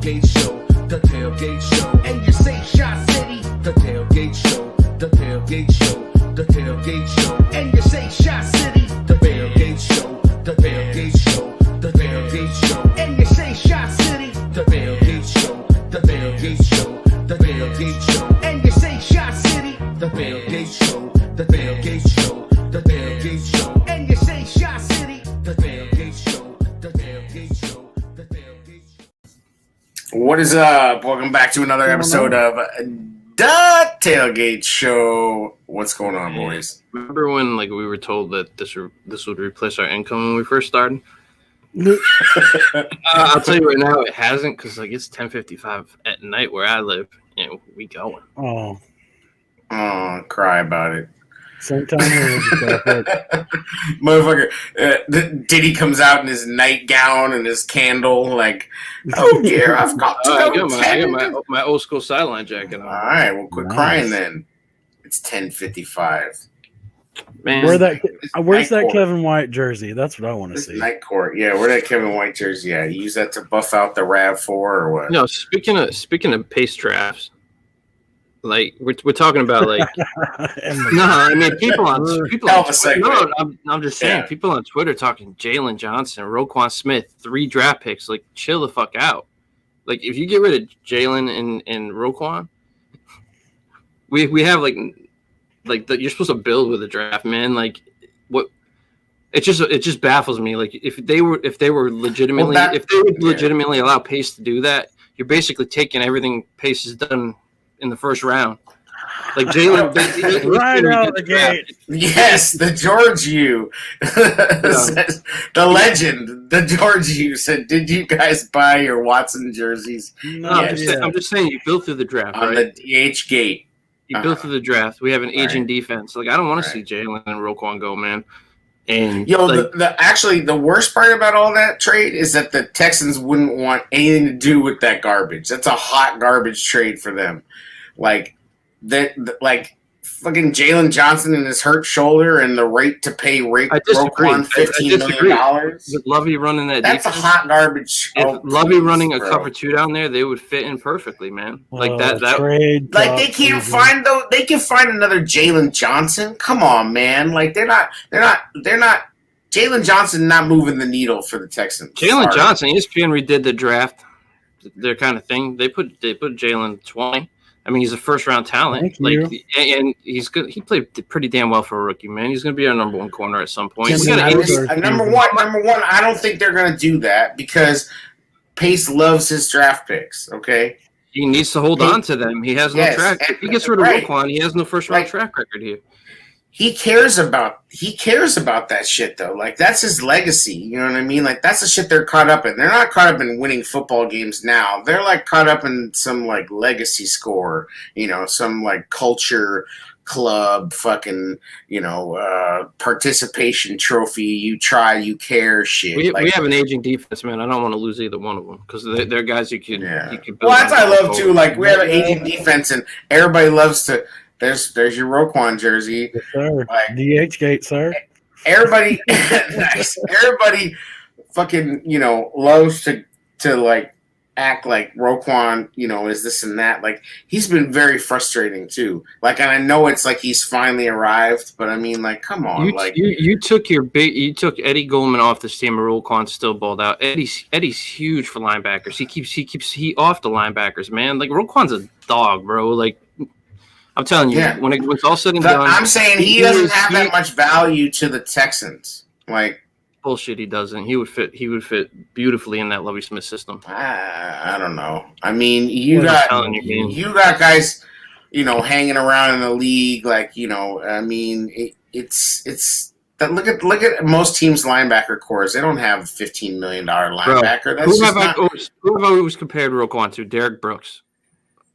Tailgate Show, the Tailgate Show. And you say Shot City, the Tailgate Show, the Tailgate Show, the Tailgate Show. And you say Shot City, the Tailgate Show, the Tailgate Show, the Tailgate Show. And you say Shot City, the Tailgate Show, the Tailgate Show, the Tailgate Show. And you say Shot City, the Tailgate Show, the Tailgate Show, the Tailgate Show. And you say Shot City, the Tailgate Show, the Tailgate Show, the Tailgate Show. What is up? Welcome back to another episode of The Tailgate Show. What's going on, boys? Remember when we were told that this would replace our income when we first started? I'll tell you right now, it hasn't, because it's 10:55 at night where I live, and we going. Oh, cry about it. same time. Motherfucker, Diddy comes out in his nightgown and his candle, oh dear, I've got to go. I got my old school sideline jacket on. All right, well, quit crying then. It's 10:55. Man, Where's that Kevin White jersey? That's what I want to see. Night court, yeah. Where that Kevin White jersey at? You use that to buff out the RAV4 or what? No, speaking of pace drafts, we're talking about no, I mean people on Twitter, I'm just saying, people on Twitter talking Jalen Johnson, Roquan Smith, 3 draft picks. Chill the fuck out. If you get rid of Jalen and Roquan, we have you're supposed to build with a draft, man. What? It just baffles me. If they were legitimately legitimately allow Pace to do that, you're basically taking everything Pace has done in the first round. Jalen, right out of the gate. Yes, the George U, the legend, the George U said, "Did you guys buy your Watson jerseys?" No, yes. I'm just saying you built through the draft on right? the DH gate. You built through the draft. We have an aging defense. I don't want to see Jalen and Roquan go, man. And the worst part about all that trade is that the Texans wouldn't want anything to do with that garbage. That's a hot garbage trade for them. Fucking Jalen Johnson and his hurt shoulder and the rate to pay Roquan $15 million. With Lovey running that's defense, a hot garbage. If Lovey running a cover 2 down there, they would fit in perfectly, man. They can't find they can find another Jalen Johnson. Come on, man. They're not Jalen Johnson not moving the needle for the Texans. Jalen Johnson, ESPN redid the draft, their kind of thing. They put Jalen 20. I mean, he's a first-round talent, and he's good. He played pretty damn well for a rookie, man. He's going to be our number 1 corner at some point. Number one. I don't think they're going to do that because Pace loves his draft picks. Okay, he needs to hold on to them. He has no track. If he gets rid of Roquan, he has no first-round track record here. He cares about that shit though. That's his legacy. You know what I mean? That's the shit they're caught up in. They're not caught up in winning football games now. They're caught up in some legacy score. Some culture club fucking participation trophy. You try, you care shit. We have an aging defense, man. I don't want to lose either one of them because they're guys you can. Yeah. You can build that's what I love too. We have an aging defense, and everybody loves to. There's your Roquan jersey. Yes, sir. DH gate, sir. Everybody, nice. Everybody, fucking, loves to act like Roquan, is this and that. He's been very frustrating too. And I know it's he's finally arrived, but I mean, come on, you took Eddie Goldman off this team, and Roquan still balled out. Eddie's huge for linebackers. He off the linebackers, man. Roquan's a dog, bro. I'm telling you, when it's all said and done, I'm saying he doesn't have that much value to the Texans. Bullshit, he doesn't. He would fit beautifully in that Lovie Smith system. I don't know. I mean, you got guys, hanging around in the league. I mean, it's that. Look at most teams' linebacker cores. They don't have a $15 million linebacker. Bro, who have I always compared Roquan to? Derek Brooks.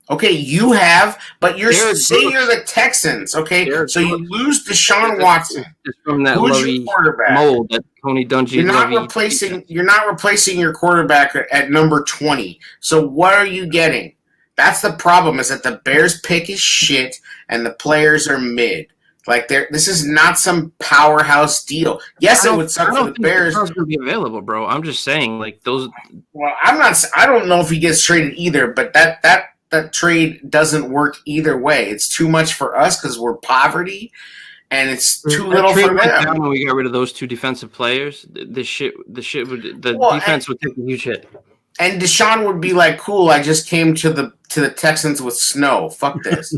Okay, you have, but you're saying you're the Texans, okay? So you lose Deshaun Watson. It's from that Lovey mold, that Tony Dungy. You're not replacing your quarterback at number 20. So what are you getting? That's the problem, is that the Bears pick is shit and the players are mid. Like this is not some powerhouse deal. Yes, it would suck for the Bears. It's going to be available, bro. I'm just saying, like those. Well, I don't know if he gets traded either, but that trade doesn't work either way. It's too much for us because we're poverty, and it's too little for them. Down when we got rid of those two defensive players, the defense would take a huge hit. And Deshaun would be like, "Cool, I just came to the Texans with snow. Fuck this."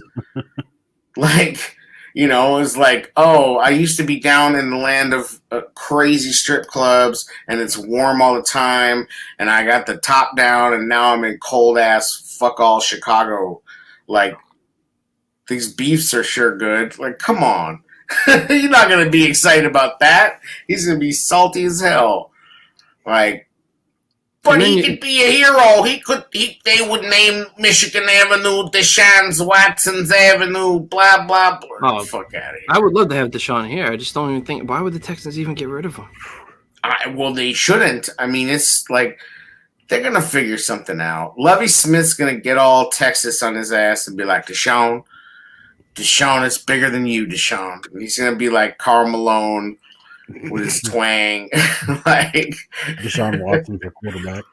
Like. You know, it was like, oh, I used to be down in the land of crazy strip clubs, and it's warm all the time, and I got the top down, and now I'm in cold-ass fuck all Chicago. Like, these beefs are sure good. Like, come on. You're not going to be excited about that. He's going to be salty as hell. Like, but he could be a hero. They would name Michigan Avenue Deshaun Watson's Avenue, blah, blah, blah. Oh, fuck out of here. I would love to have Deshaun here. I just don't even think, why would the Texans even get rid of him? Well, they shouldn't. I mean, it's like, they're going to figure something out. Lovie Smith's going to get all Texas on his ass and be like, Deshaun, it's bigger than you, Deshaun. And he's going to be like Karl Malone with his twang. Like Deshaun Watson for quarterback.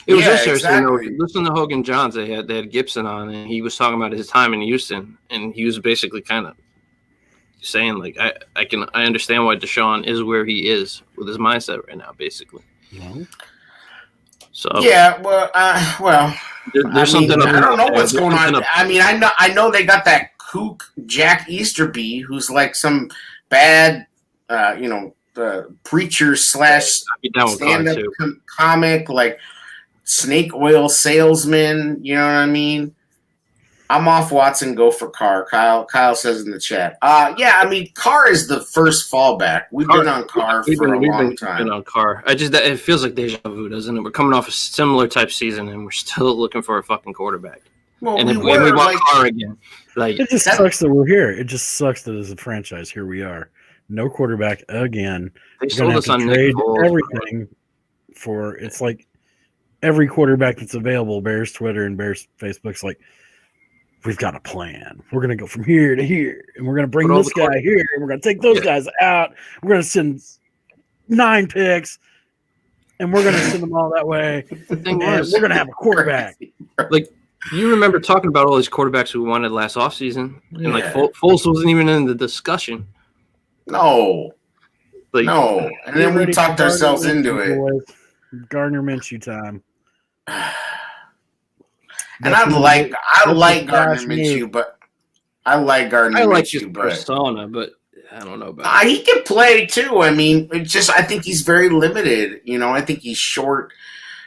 It was interesting. Exactly. Listen to Hogan Johns. They had Gibson on, and he was talking about his time in Houston, and he was basically kind of saying, like, I understand why Deshaun is where he is with his mindset right now, basically. Yeah. So yeah, there's something. I don't know what's going on. I mean, I know they got that kook Jack Easterby, who's like some bad. Preacher / stand-up comic, like snake oil salesman. You know what I mean? I'm off Watson. Go for Carr. Kyle says in the chat. Yeah, I mean, Carr is the first fallback. We've been on Carr for a long time. Been on Carr. It feels like deja vu, doesn't it? We're coming off a similar type season, and we're still looking for a fucking quarterback. Well, and we want Carr again. Like, it just sucks that we're here. It just sucks that as a franchise, here we are. No quarterback again. They sold us on trade everything for. It's like every quarterback that's available. Bears Twitter and Bears Facebook's like, we've got a plan. We're gonna go from here to here, and we're gonna bring this guy here, and we're gonna take those guys out. We're gonna send 9 picks, and we're gonna send them all that way. And we're gonna have a quarterback. Like, you remember talking about all these quarterbacks we wanted last offseason, and like Foles wasn't even in the discussion. No. And then we talked ourselves into it. Gardner Minshew time. And I like Gardner Minshew, but I like Gardner Minshew. I like his persona, but I don't know about he can play too. I mean, I think he's very limited. You know, I think he's short.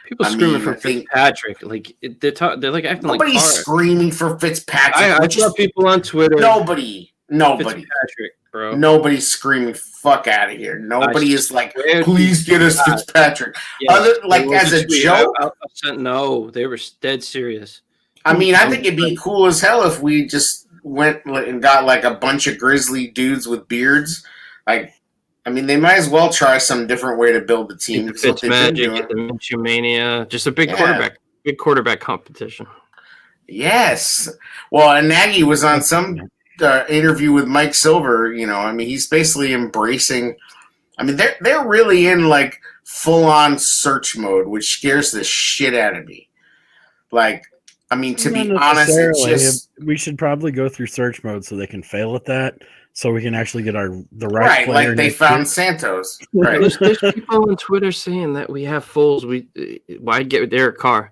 People screaming for Fitzpatrick, like they're like acting like nobody's screaming for Fitzpatrick. I saw people on Twitter. Nobody. Fitzpatrick, bro. Nobody's screaming "fuck out of here." Nobody is like, "Please get us Fitzpatrick." Yeah, as a joke. No, they were dead serious. I mean, I think it'd be cool as hell if we just went and got like a bunch of grizzly dudes with beards. Like, I mean, they might as well try some different way to build the team. Get the Fitzmagic, get the Minshew Mania, just a big quarterback competition. Yes. Well, and Nagy was on some interview with Mike Silver. You know, I mean, he's basically embracing. I mean, they're really in like full on search mode, which scares the shit out of me. Like, I mean, to be honest, it's just we should probably go through search mode so they can fail at that, so we can actually get the right player. Like they found Santos. Right. There's people on Twitter saying that we have Foles. Why get Derek Carr?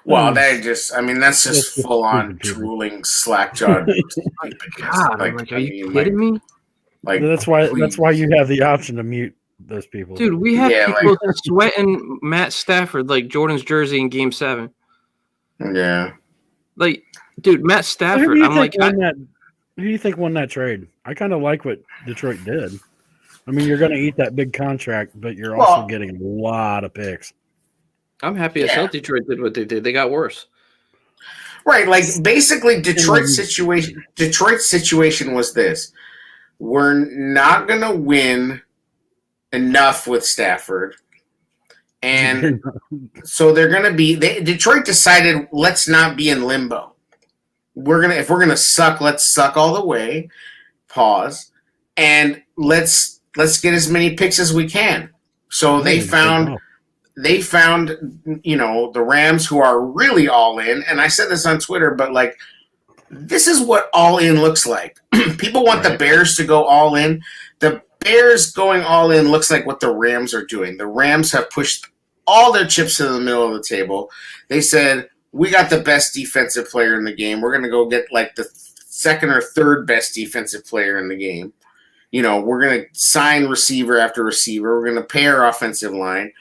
Well, that's just full on drooling, slack-jawed. God, are you kidding me? Like, that's why you have the option to mute those people. Dude, we have people sweating Matt Stafford like Jordan's jersey in Game 7. Yeah. Like, dude, Matt Stafford. Who do you think won that trade? I kind of like what Detroit did. I mean, you're going to eat that big contract, but you're also getting a lot of picks. I'm happy as hell Detroit did what they did. They got worse. Right, like basically Detroit's situation was this. We're not going to win enough with Stafford. And so they're going to be Detroit decided let's not be in limbo. if we're gonna suck, let's suck all the way. Pause, and let's get as many picks as we can. So they found, the Rams, who are really all in. And I said this on Twitter, but like, this is what all in looks like. People want the Bears to go all in. The Bears going all in looks like what the Rams are doing. The Rams have pushed all their chips to the middle of the table. They said, we got the best defensive player in the game. We're going to go get like the second or third best defensive player in the game. We're going to sign receiver after receiver. We're going to pay our offensive line.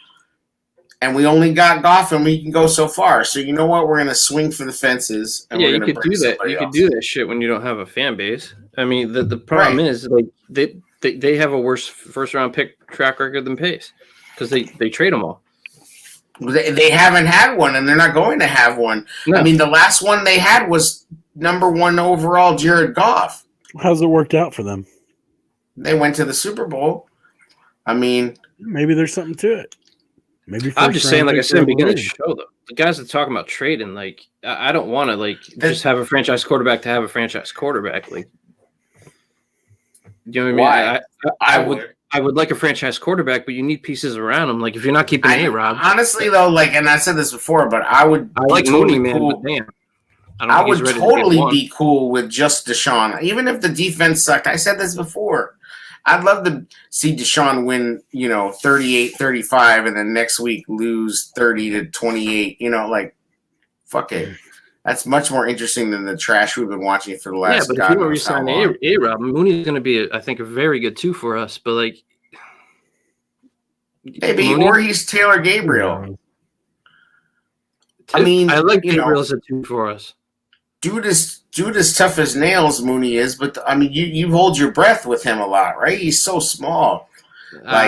And we only got Goff, and we can go so far. So you know what? We're going to swing for the fences. And you could do that. You could do that shit when you don't have a fan base. I mean, the problem is like they have a worse first round pick track record than Pace because they trade them all. They haven't had one, and they're not going to have one. No. I mean, the last one they had was number 1 overall Jared Goff. How's it worked out for them? They went to the Super Bowl. I mean, maybe there's something to it. Maybe I'm just saying, like I said, beginning of the show, though, the guys that talking about trading, like I don't want to just have a franchise quarterback to have a franchise quarterback. Like, you know what I mean? Why? I would like a franchise quarterback, but you need pieces around him. Like if you're not keeping A-Rob, honestly though, and I said this before, but I like totally Mooney, cool. Man, I would totally be cool with just Deshaun, even if the defense sucked. I said this before. I'd love to see Deshaun win, 38-35, and then next week lose 30-28. Fuck it. That's much more interesting than the trash we've been watching for the last. Yeah, but if you don't resign A-Rob, Mooney's going to be, I think, a very good 2 for us. But maybe, or he's Taylor Gabriel. I mean, I like Gabriel as a 2 for us. Dude is tough as nails, Mooney is, but I mean, you hold your breath with him a lot, right? He's so small.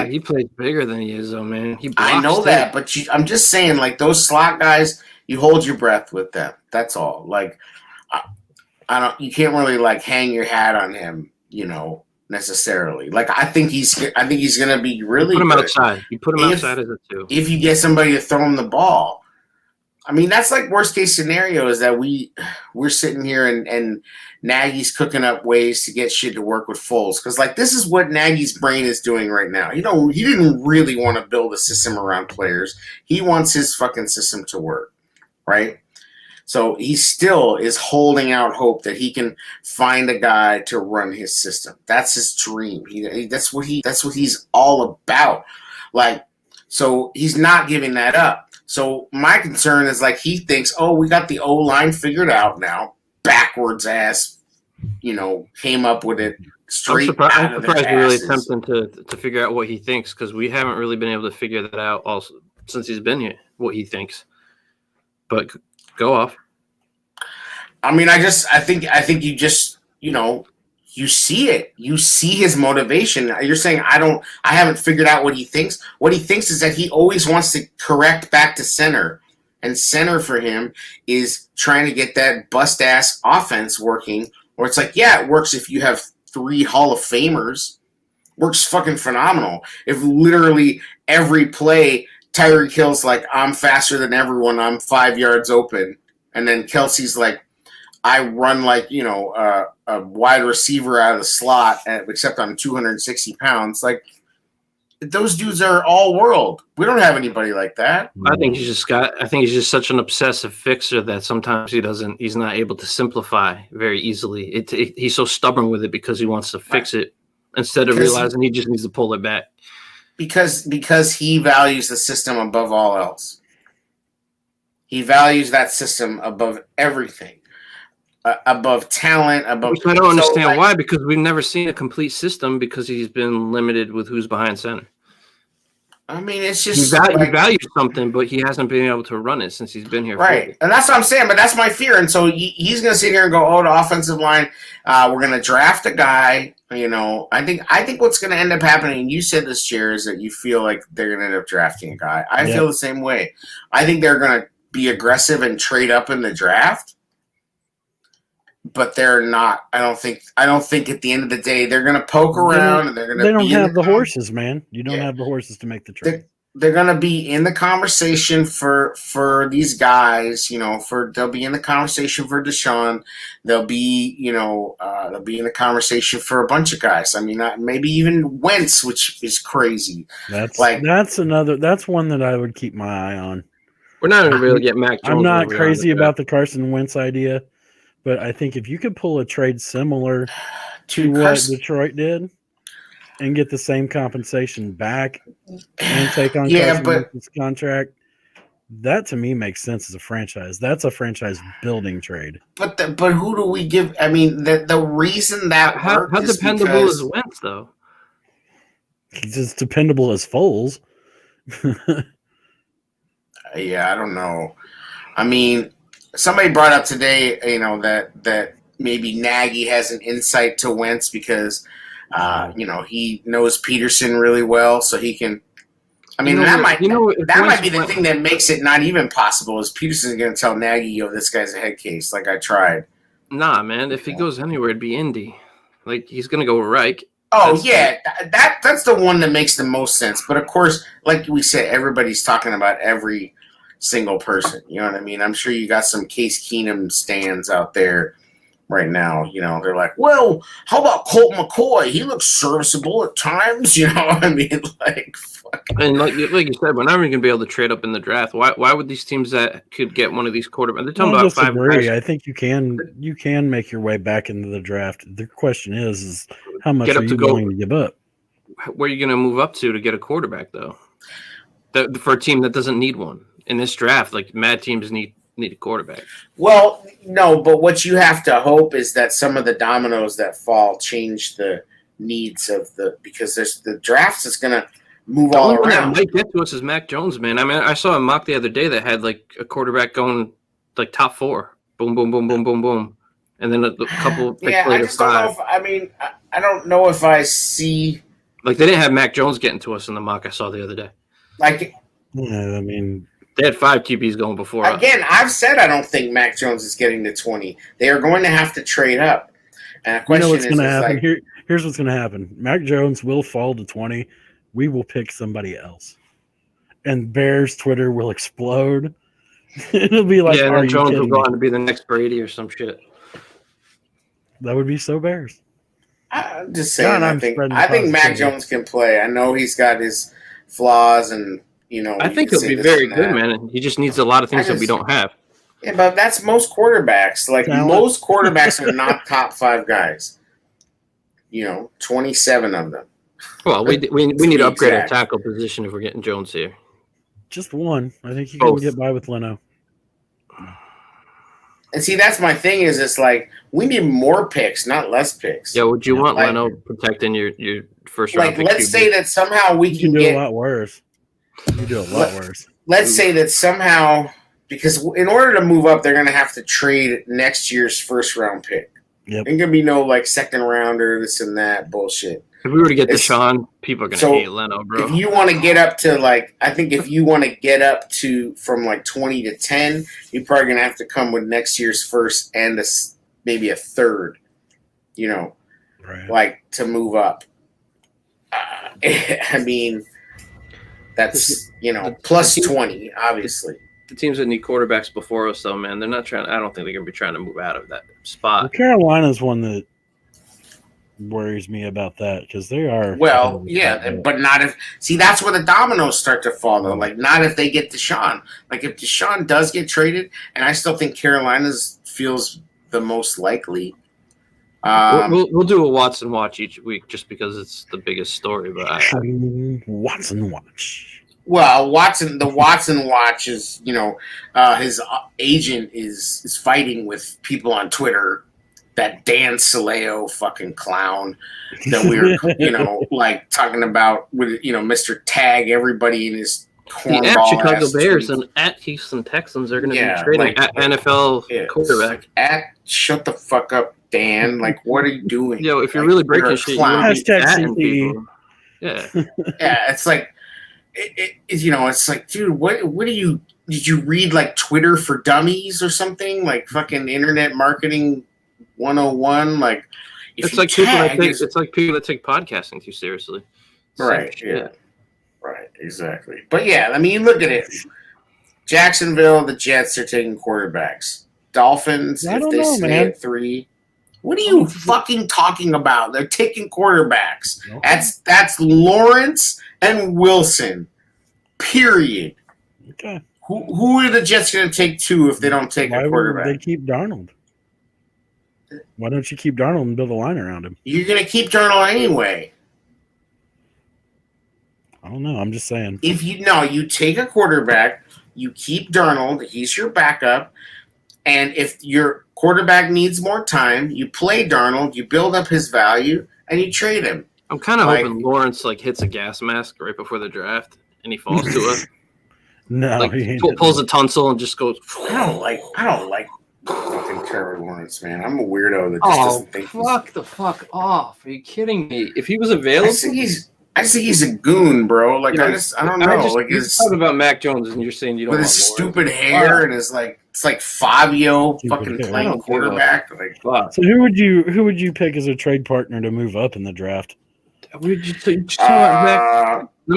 He plays bigger than he is, though, man. I know that, but I'm just saying, those slot guys, you hold your breath with them. That's all. You can't really hang your hat on him, necessarily. I think he's gonna be really. You put him good. outside. You put him outside as a 2. If you get somebody to throw him the ball. I mean, that's worst case scenario is that we're sitting here and Nagy's cooking up ways to get shit to work with Foles. Because, this is what Nagy's brain is doing right now. He didn't really want to build a system around players. He wants his fucking system to work, right? So he still is holding out hope that he can find a guy to run his system. That's his dream. That's what he's all about. So he's not giving that up. So my concern is he thinks, we got the O-line figured out now. Backwards ass, came up with it straight out of their asses. I'm surprised we're really attempting to figure out what he thinks because we haven't really been able to figure that out also since he's been here, what he thinks. But go off. I mean, I think you just, you see it. You see his motivation. You're saying I haven't figured out what he thinks. What he thinks is that he always wants to correct back to center. And center for him is trying to get that bust-ass offense working. Where it's it works if you have 3 Hall of Famers. Works fucking phenomenal. If literally every play, Tyreek Hill's I'm faster than everyone. I'm 5 yards open. And then Kelsey's I run a wide receiver out of the slot, except I'm 260 pounds. Those dudes are all world. We don't have anybody like that. I think he's just such an obsessive fixer that sometimes he's not able to simplify very easily. He's so stubborn with it because he wants to fix it instead of realizing he just needs to pull it back. Because he values the system above all else. He values that system above everything. Above talent, above. Which I don't understand why, because we've never seen a complete system because he's been limited with who's behind center. I mean, it's just he values something, but he hasn't been able to run it since he's been here. Right, and that's what I'm saying. But that's my fear. And so he's going to sit here and go, the offensive line. We're going to draft a guy. I think what's going to end up happening. And you said this, Chair, is that you feel like they're going to end up drafting a guy. I feel the same way. I think they're going to be aggressive and trade up in the draft. But they're not. I don't think at the end of the day they're going to poke around and they're going to. They don't have the horses, man. You don't have the horses to make the trade. they're gonna be in the conversation for these guys. They'll be in the conversation for Deshaun. They'll be in the conversation for a bunch of guys. I mean, maybe even Wentz, which is crazy. That's one that I would keep my eye on. We're not going to really get Mac Jones. I'm not crazy about the Carson Wentz idea, but I think if you could pull a trade similar to what Detroit did and get the same compensation back and take on Carson Wentz's contract, that to me makes sense as a franchise. That's a franchise building trade. But who do we give? I mean, the reason that how dependable is Wentz though? He's as dependable as Foles. Yeah, I don't know. I mean, somebody brought up today, that maybe Nagy has an insight to Wentz because, he knows Peterson really well, so he can. I mean, that might be the thing that makes it not even possible. Is Peterson's going to tell Nagy, "Yo, this guy's a head case." Like I tried. Nah, man. If he goes anywhere, it'd be Indy. Like he's going to go Reich. Oh that's the one that makes the most sense. But of course, like we said, everybody's talking about every single person. You know what I mean? I'm sure you got some Case Keenum stands out there right now. They're like, well, how about Colt McCoy? He looks serviceable at times. You know what I mean? Like, fuck. And like you said, we're not even going to be able to trade up in the draft. Why would these teams that could get one of these quarterbacks? They're talking about 5 guys. I think you can make your way back into the draft. The question is how much are you willing to give up? Where are you going to move up to get a quarterback, though? For a team that doesn't need one. In this draft, like mad teams need a quarterback. Well, no, but what you have to hope is that some of the dominoes that fall change the needs of because there's the drafts is going to move all around. That might get to us is Mac Jones, man. I mean, I saw a mock the other day that had like a quarterback going like top 4, boom, boom, boom, boom, boom, boom, and then a couple picks later 5. I don't know if I see like they didn't have Mac Jones getting to us in the mock I saw the other day. Like, yeah, I mean. They had 5 QBs going before. Again, I've said I don't think Mac Jones is getting to 20. They are going to have to trade up. And the question what's going to happen? Like, here's what's going to happen. Mac Jones will fall to 20. We will pick somebody else. And Bears Twitter will explode. It'll be like, yeah, and Jones will go on to be the next Brady or some shit. That would be so Bears. I'm just saying, I think Mac Jones can play. I know he's got his flaws and I think he'll be very good, man. He just needs a lot of things that we don't have. Yeah, but that's most quarterbacks. Like most quarterbacks are not top 5 guys. 27 of them. Well, we need to upgrade our tackle position if we're getting Jones here. Just one. I think you can get by with Leno. And see, that's my thing. Is it's like we need more picks, not less picks. Yeah, would you want Leno protecting your first round? Like, let's say that somehow we can do a lot worse. You do a lot worse. Let's say that somehow, because in order to move up, they're going to have to trade next year's first round pick. Yep. Ain't going to be no like second rounder, this and that bullshit. If we were to get Deshaun, people are going to hate Leno, bro. If you want to get up to from like 20 to 10, you're probably going to have to come with next year's first and maybe a third, right. Like to move up. I mean, that's, plus 20, obviously. The teams that need quarterbacks before us, though, man, they're not trying. I don't think they're going to be trying to move out of that spot. Well, Carolina's one that worries me about that because they are. Well, yeah, but not if. See, that's where the dominoes start to fall, though. Like, not if they get Deshaun. Like, if Deshaun does get traded, and I still think Carolina's feels the most likely. We'll do a Watson watch each week just because it's the biggest story. But Watson watch. Well, the Watson watch is, his agent is fighting with people on Twitter. That Dan Saleo fucking clown that we were, like talking about with, Mr. Tag everybody in his cornball. At Chicago Bears and at Houston Texans are going to be trading at NFL quarterback. Shut the fuck up, Dan. Like, what are you doing? Yo, if you're really breaking shit, you want to be people. Yeah. Yeah, it's like, it's like, dude, what do you, did you read like Twitter for Dummies or something? Like fucking internet marketing 101? Like, it's like people that take podcasting too seriously. Right. Yeah. Right, exactly. But yeah, I mean, look at it. Jacksonville, the Jets are taking quarterbacks. Dolphins, if they stay at 3. What are you fucking talking about? They're taking quarterbacks. Okay. That's Lawrence and Wilson. Period. Okay. Who are the Jets going to take 2 if they don't take a quarterback? Why would they keep Darnold? Why don't you keep Darnold and build a line around him? You're going to keep Darnold anyway. I don't know. I'm just saying. If you take a quarterback, you keep Darnold. He's your backup. And if your quarterback needs more time, you play Darnold, you build up his value, and you trade him. I'm kind of hoping Lawrence hits a gas mask right before the draft, and he falls to it. No, he pulls a tonsil and just goes. I don't like fucking Trevor Lawrence, man. I'm a weirdo that just doesn't think. Fuck the fuck off! Are you kidding me? If he was available, I think he's a goon, bro. Like I don't know. You're talking about Mac Jones, and you're saying you don't with his stupid hair and his it's like Fabio fucking playing quarterback. So who would you pick as a trade partner to move up in the draft? Let me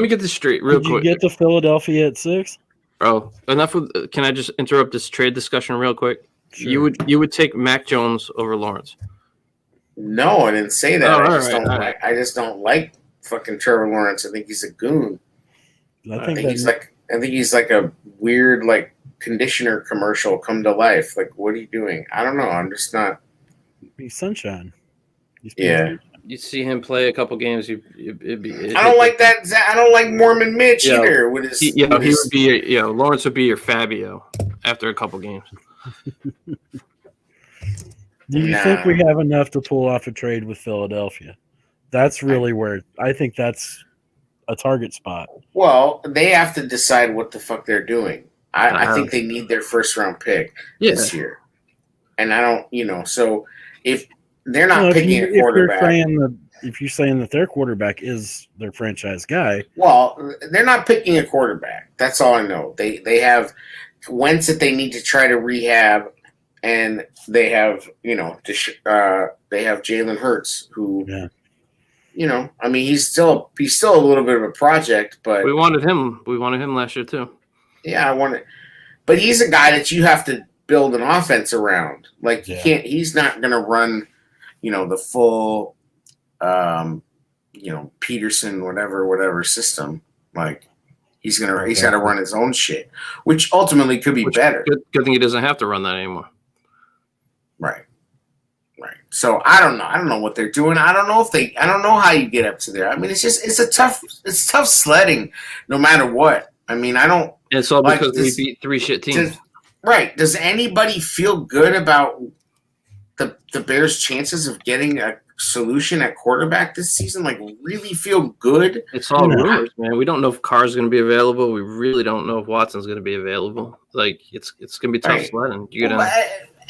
get this straight real quick. Did you get to Philadelphia at 6? Bro, enough with. Can I just interrupt this trade discussion real quick? Sure. You would take Mac Jones over Lawrence? No, I didn't say that. I just don't like fucking Trevor Lawrence. I think he's a goon. I think he's like a weird conditioner commercial come to life. Like, what are you doing? I don't know. I'm just not. He's sunshine. Yeah. You see him play a couple games. I don't like that. I don't like Mormon Mitch either. He would be. Lawrence would be your Fabio after a couple games. Do you think we have enough to pull off a trade with Philadelphia? That's really where I think that's a target spot. Well, they have to decide what the fuck they're doing. I think they need their first round pick this year. And I don't, so if they're not picking a quarterback. If you're saying that their quarterback is their franchise guy. Well, they're not picking a quarterback. That's all I know. They have Wentz that they need to try to rehab, and they have, they have Jalen Hurts who, I mean, he's still a little bit of a project, but we wanted him last year too. Yeah, but he's a guy that you have to build an offense around. Like he's not going to run, the full, Peterson, whatever system. Like he's got to run his own shit, which ultimately could be better. Good thing he doesn't have to run that anymore. Right. So I don't know what they're doing. I don't know how you get up to there. I mean, it's tough sledding no matter what. I mean, I don't. It's all because we beat 3 shit teams. Does anybody feel good about the Bears' chances of getting a solution at quarterback this season? Like, really feel good? It's all rumors, man. We don't know if Carr's going to be available. We really don't know if Watson's going to be available. Like, it's going to be tough sledding.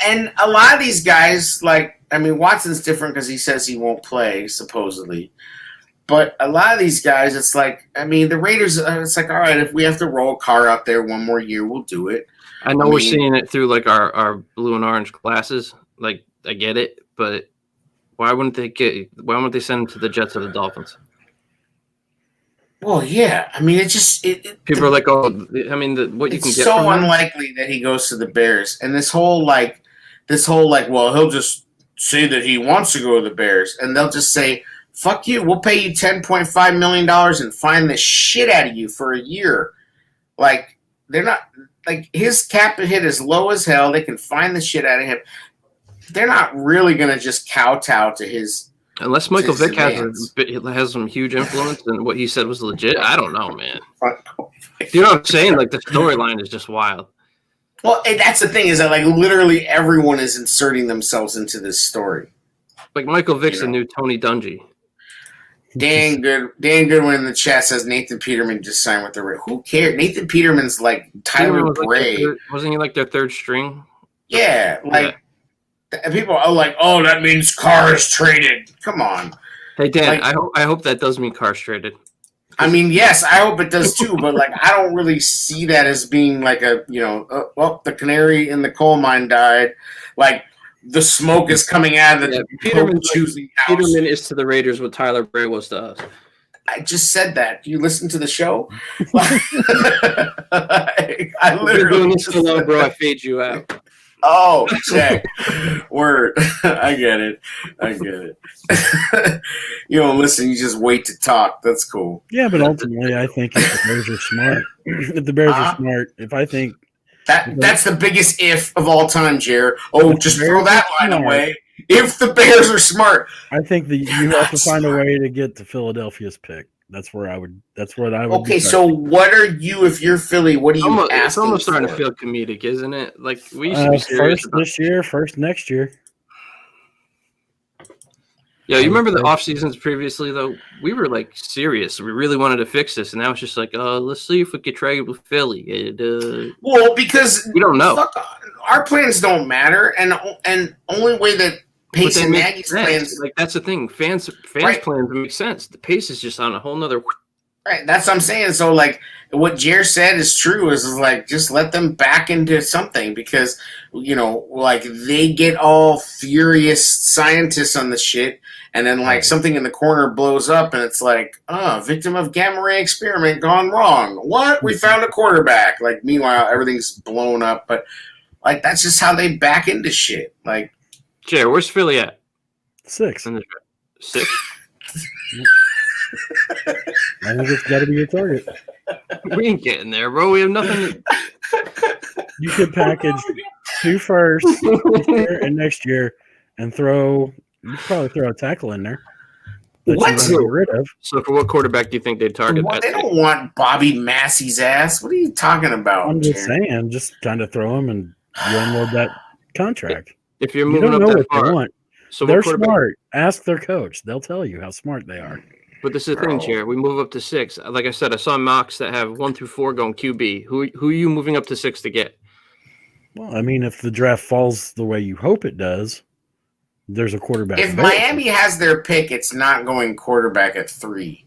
And a lot of these guys, Watson's different because he says he won't play, supposedly. But a lot of these guys, it's like, the Raiders, it's like, all right, if we have to roll Carr out there one more year, we'll do it. I know we're seeing it through, our blue and orange glasses. Like, I get it, but why wouldn't they send him to the Jets or the Dolphins? Well, yeah. I mean, people are like, oh, what you can get. It's so unlikely that he goes to the Bears, and this whole well, he'll just say that he wants to go to the Bears, and they'll just say, "Fuck you, we'll pay you $10.5 million and find the shit out of you for a year." Like they're not his cap hit is low as hell. They can find the shit out of him. They're not really gonna just kowtow to his. Unless Michael Vick has some huge influence and what he said was legit. I don't know, man. You know what I'm saying? Like, the storyline is just wild. Well, and that's the thing is that, literally everyone is inserting themselves into this story. Like, Michael Vick's the new Tony Dungy. Dan Goodwin in the chat says Nathan Peterman just signed with the Raiders. Who cares? Nathan Peterman's like Tyler Bray. Wasn't he like their third string? Yeah, people are like, oh, that means Carr is traded. Come on. Hey, Dan, I hope that does mean Carr's traded. I mean, yes, I hope it does too, but I don't really see that as being the canary in the coal mine died. Like, the smoke is coming out of the Peterman is to the Raiders what Tyler Bray was to us. I just said that. You listen to the show? I literally doing this so long, bro. I fade you out. Oh, check. Word. I get it. You don't listen. You just wait to talk. That's cool. Yeah, but ultimately, I think if the Bears are smart, if I think that's the biggest if of all time, Jer. Oh, just throw that line away. If the Bears are smart, I think that you have to find a way to get to Philadelphia's pick. That's what I would. Okay, so what are you? If you're Philly, what are you asking? It's almost starting to feel comedic, isn't it? Like we used to be serious first this year, first next year. Yeah, you remember the off seasons previously though? We were like serious. We really wanted to fix this, and now it's just like, let's see if we could trade with Philly. Well, because we don't know. Our plans don't matter, and only way that Pace and Nagy's plans, like that's the thing. Fans plans make sense. The Pace is just on a whole nother. Right, that's what I'm saying. So, like, what Jer said is true. Is like just let them back into something because like they get all furious scientists on the shit, and then like something in the corner blows up, and it's like, victim of gamma ray experiment gone wrong. What? We found a quarterback. Like, meanwhile, everything's blown up, but like that's just how they back into shit. Like. Jay, where's Philly at? 6. 6? I think it's got to be a target. We ain't getting there, bro. We have nothing. You could package 2 firsts this year and next year and you probably throw a tackle in there. What? Get rid of. So for what quarterback do you think they'd target? They don't want Bobby Massey's ass. What are you talking about? I'm just saying, just kind of throw him and you unload that contract. If you're moving up that far, they want. So they're smart. Ask their coach; they'll tell you how smart they are. But this is the thing, Chair. We move up to 6. Like I said, I saw mocks that have 1 through 4 going QB. Who are you moving up to 6 to get? Well, I mean, if the draft falls the way you hope it does, there's a quarterback. If Miami has their pick, it's not going quarterback at 3.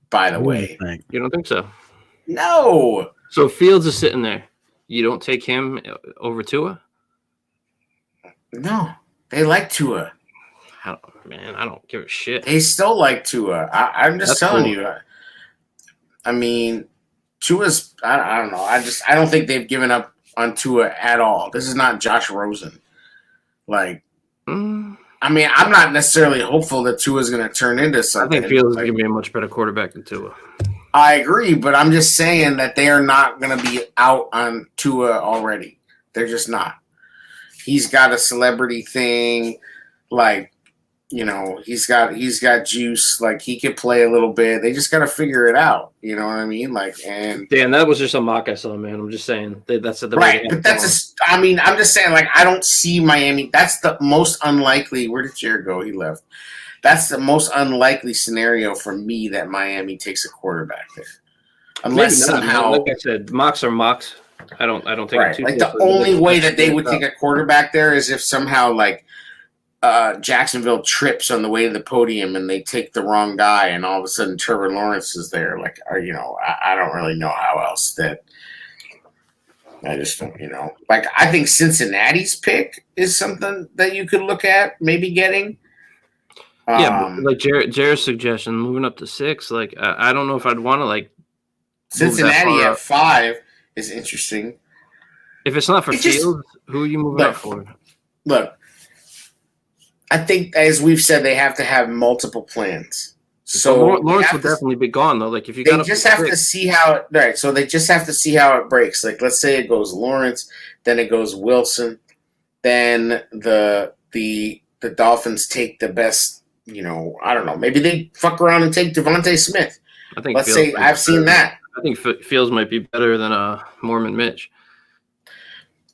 By the way, you don't think so? No. So Fields is sitting there. You don't take him over Tua? No, they like Tua. I don't give a shit. They still like Tua. I'm just telling you. I mean, Tua's. I don't know. I don't think they've given up on Tua at all. This is not Josh Rosen. Like, I mean, I'm not necessarily hopeful that Tua's going to turn into something. I think Fields is going to be a much better quarterback than Tua. I agree, but I'm just saying that they are not going to be out on Tua already. They're just not. He's got a celebrity thing, like, he's got juice, like he could play a little bit. They just got to figure it out. You know what I mean? Like, and Dan, that was just a mock I saw, man. I'm just saying that's the right. But I'm just saying, like, I don't see Miami. That's the most unlikely. Where did Jared go? He left. That's the most unlikely scenario for me that Miami takes a quarterback there, unless somehow. Like I said, mocks are mocks. I don't think right. Like the only way that they would take a quarterback there is if somehow like Jacksonville trips on the way to the podium and they take the wrong guy and all of a sudden Trevor Lawrence is there. Like, I don't really know how else that. I just don't, like I think Cincinnati's pick is something that you could look at maybe getting. Yeah, but like Jared's suggestion, moving up to 6. Like I don't know if I'd want to like Cincinnati at 5. Is interesting. If it's not for Fields, who are you moving up for? Look, I think as we've said, they have to have multiple plans. So Lawrence will definitely be gone though. Like if you they just have to see how it. Right. So they just have to see how it breaks. Like let's say it goes Lawrence, then it goes Wilson, then the Dolphins take the best. I don't know. Maybe they fuck around and take Devontae Smith. I think. Let's say I've seen that. I think Fields might be better than Mormon Mitch.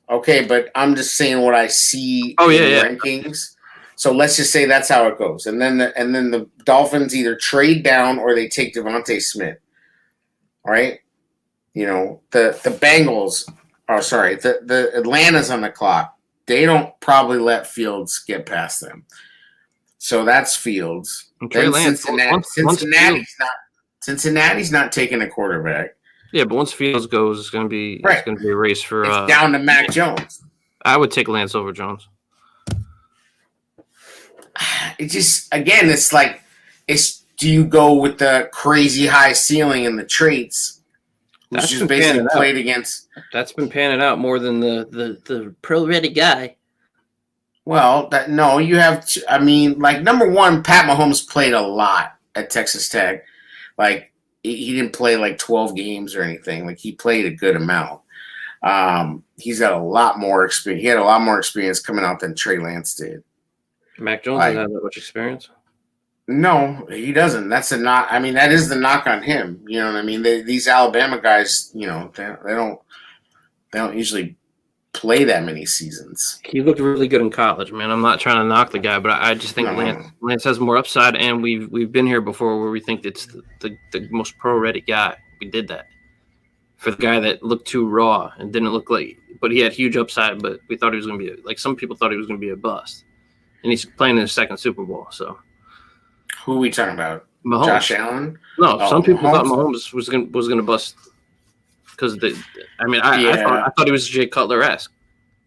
Okay, but I'm just saying what I see in rankings. So let's just say that's how it goes, and then the Dolphins either trade down or they take Devontae Smith. All right, the Bengals. Oh, sorry, the Atlanta's on the clock. They don't probably let Fields get past them. So that's Fields. Then Cincinnati's not taking a quarterback. Yeah, but once Fields goes, it's going to be a race for. It's down to Mac Jones. I would take Lance over Jones. It just it's like it's do you go with the crazy high ceiling and the traits, which is basically played against? That's been panning out more than the pro-ready guy. Well, no, you have. I mean, like, number one, Pat Mahomes played a lot at Texas Tech. Like, he didn't play like 12 games or anything. Like, he played a good amount. He's got a lot more experience. He had a lot more experience coming out than Trey Lance did. Mac Jones doesn't have that much experience. No, he doesn't. That's a knock. I mean, that is the knock on him. You know what I mean? These Alabama guys, you know, they don't usually play that many seasons. He looked really good in college, man. I'm not trying to knock the guy, but I just think Lance has more upside, and we've been here before where we think it's the most pro-ready guy. We did that for the guy that looked too raw and didn't look like, but he had huge upside, but we thought he was going to be like some people thought he was going to be a bust, and he's playing in his second Super Bowl. So who are we talking about? Mahomes. Josh Allen? No, some people thought Mahomes was going to bust. Because I thought he was Jay Cutler-esque,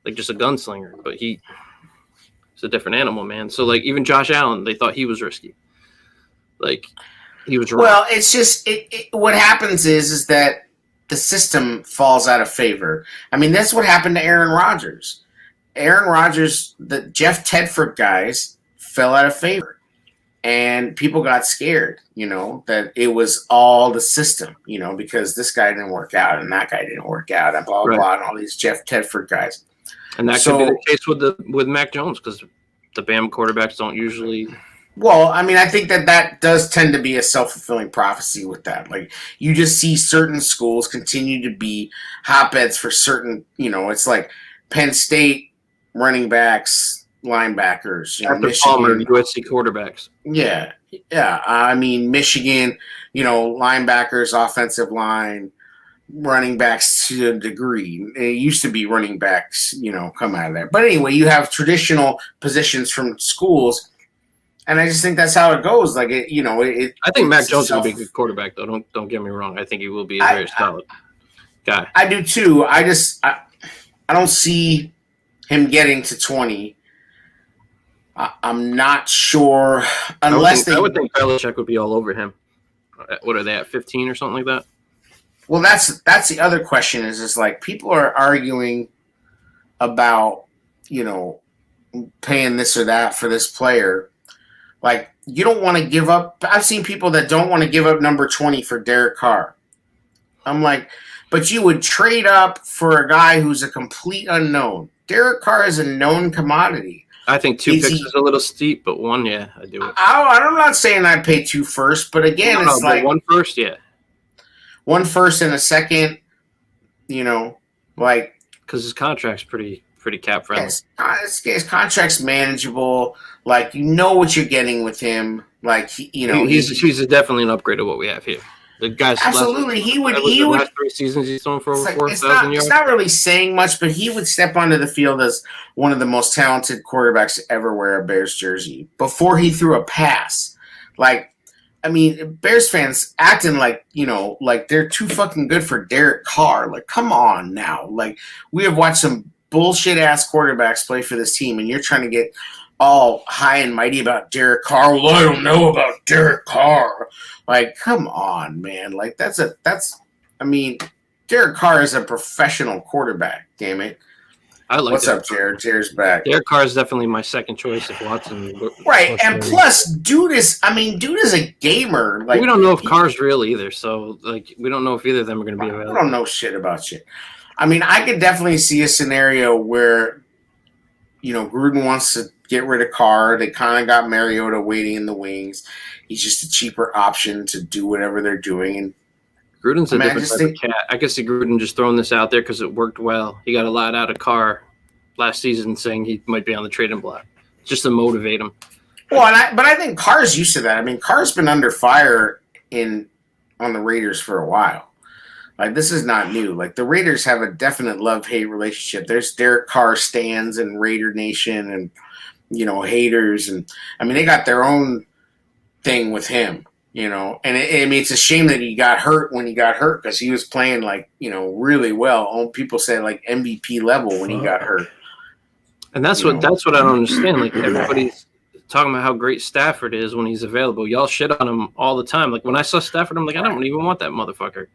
like just a gunslinger, but he's a different animal, man. So like even Josh Allen, they thought he was risky, like he was wrong. Well, it's just what happens is that the system falls out of favor. I mean, that's what happened to Aaron Rodgers. Aaron Rodgers, the Jeff Tedford guys fell out of favor. And people got scared, you know, that it was all the system, you know, because this guy didn't work out and that guy didn't work out and blah, blah, blah, and all these Jeff Tedford guys. And that could be the case with Mac Jones because the Bama quarterbacks don't usually. Well, I mean, I think that does tend to be a self-fulfilling prophecy with that. Like, you just see certain schools continue to be hotbeds for certain, you know, it's like Penn State running backs, linebackers, you know, after Michigan, Palmer, USC quarterbacks. Yeah. I mean, Michigan, you know, linebackers, offensive line, running backs to a degree. It used to be running backs, you know, come out of there. But anyway, you have traditional positions from schools, and I just think that's how it goes. Like, I think Mac Jones will be a good quarterback, though. Don't get me wrong. I think he will be a very solid guy. I do too. I don't see him getting to 20. I'm not sure unless I would think Belichick would be all over him. What are they at 15 or something like that? Well, that's the other question is like people are arguing about, you know, paying this or that for this player. Like, you don't want to give up. I've seen people that don't want to give up number 20 for Derek Carr. I'm like, but you would trade up for a guy who's a complete unknown. Derek Carr is a known commodity. I think 2 picks is a little steep, but 1, yeah, I do it. I'm not saying I'd pay 2 first, but again, it's like 1 first, yeah. 1 first and a second, you know, like because his contract's pretty cap friendly. His contract's manageable. Like, you know what you're getting with him. Like, he's definitely an upgrade of what we have here. The guy's absolutely. He would. Last 3 seasons he's thrown for over 4,000 yards. It's not really saying much, but he would step onto the field as one of the most talented quarterbacks to ever wear a Bears jersey before he threw a pass. Like, I mean, Bears fans acting like, you know, like they're too fucking good for Derek Carr. Like, come on now. Like, we have watched some bullshit ass quarterbacks play for this team, and you're trying to get all high and mighty about Derek Carr. Well, I don't know about Derek Carr. Like, come on, man. Like, I mean, Derek Carr is a professional quarterback, damn it. What's up, Jared? Jared's back. Derek Carr is definitely my second choice if Watson. Right, and plus, dude is a gamer. Like, we don't know if Carr's real either, so like we don't know if either of them are going to be available. I don't know shit about shit. I mean, I could definitely see a scenario where, you know, Gruden wants to get rid of Carr. They kind of got Mariota waiting in the wings. He's just a cheaper option to do whatever they're doing. And Gruden's a different type of cat. I could see Gruden just throwing this out there because it worked well. He got a lot out of Carr last season, saying he might be on the trading block just to motivate him. Well, but I think Carr's used to that. I mean, Carr's been under fire on the Raiders for a while. Like, this is not new. Like, the Raiders have a definite love-hate relationship. There's Derek Carr stands and Raider Nation and, you know, haters. And, I mean, they got their own thing with him, you know. And I mean, it's a shame that he got hurt when he got hurt because he was playing, like, you know, really well. People say, like, MVP level when he got hurt. And that's what I don't understand. Like, everybody's talking about how great Stafford is when he's available. Y'all shit on him all the time. Like when I saw Stafford, I'm like, I don't even want that motherfucker.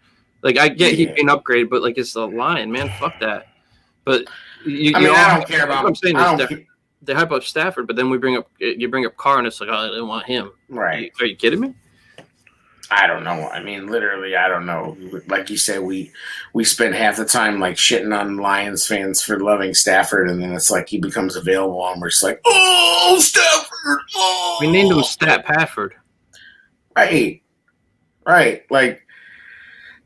Like I get he's being upgraded, but like it's the line, man. Fuck that. But I don't care about. I'm saying they hype up Stafford, but then you bring up Carr, and it's like, oh, I didn't want him. Right? Are you kidding me? I don't know. I mean, literally, I don't know. Like you said, we spend half the time like shitting on Lions fans for loving Stafford, and then it's like he becomes available, and we're just like, oh, Stafford! Oh. We named him Stat Pafford. Right. Like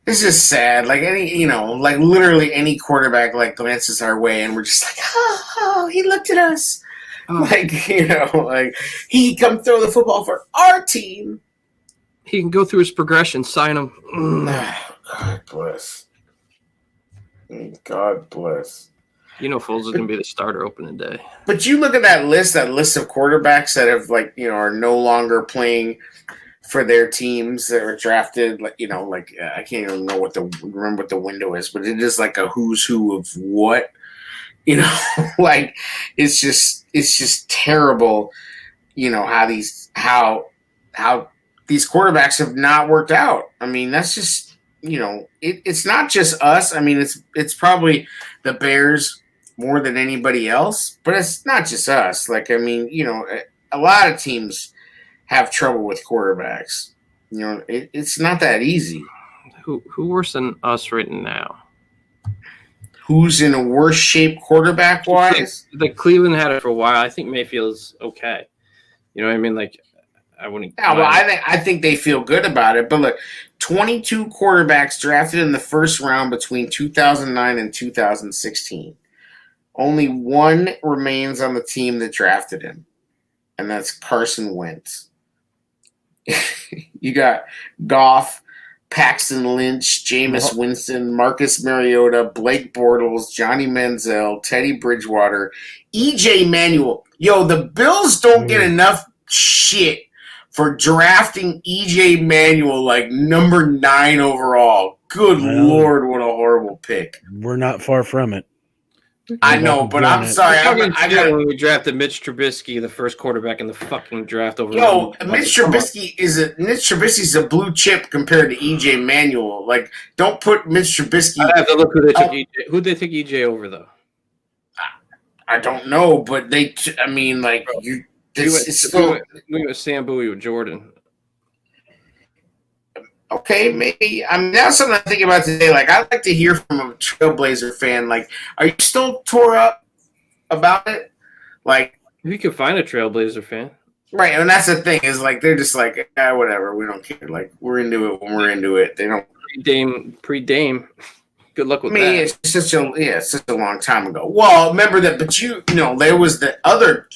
it's just sad. Like like literally any quarterback like glances our way, and we're just like, oh, he looked at us. Oh. Like like he come throw the football for our team. He can go through his progression, sign him. God bless. God bless. Foles is going to be the starter opening day. But you look at that list of quarterbacks that have are no longer playing for their teams that were drafted. I can't even remember what the window is, but it is like a who's who of what. Like it's just terrible. How these quarterbacks have not worked out. I mean, that's just, it's not just us. I mean, it's probably the Bears more than anybody else, but it's not just us. Like, I mean, a lot of teams have trouble with quarterbacks. It's not that easy. Who worse than us right now? Who's in a worse shape quarterback wise? Like Cleveland had it for a while. I think Mayfield's okay. You know what I mean? Like, I wouldn't. Yeah, well, I think they feel good about it. But look, 22 quarterbacks drafted in the first round between 2009 and 2016. Only one remains on the team that drafted him, and that's Carson Wentz. You got Goff, Paxton Lynch, Jameis Winston, Marcus Mariota, Blake Bortles, Johnny Manziel, Teddy Bridgewater, E.J. Manuel. Yo, the Bills don't get enough shit for drafting E.J. Manuel like number 9 overall. Good Lord, what a horrible pick. We're not far from it. I know, but I'm sorry. I got when we drafted Mitch Trubisky, the first quarterback in the fucking draft over. Mitch Trubisky's a blue chip compared to EJ Manuel. Like, don't put Mitch Trubisky. I have to look who they took. Who they take EJ over though? I don't know, but they. I mean, like you. We went Sam Bowie with Jordan. Okay, maybe. I mean, that's something I'm thinking about today. Like, I'd like to hear from a Trailblazer fan. Like, are you still tore up about it? Like, we could find a Trailblazer fan, right? And that's the thing is, like, they're just like, whatever. We don't care. Like, we're into it when we're into it. They don't pre-Dame. Good luck with that. It's such a long time ago. Well, remember that, but there was the other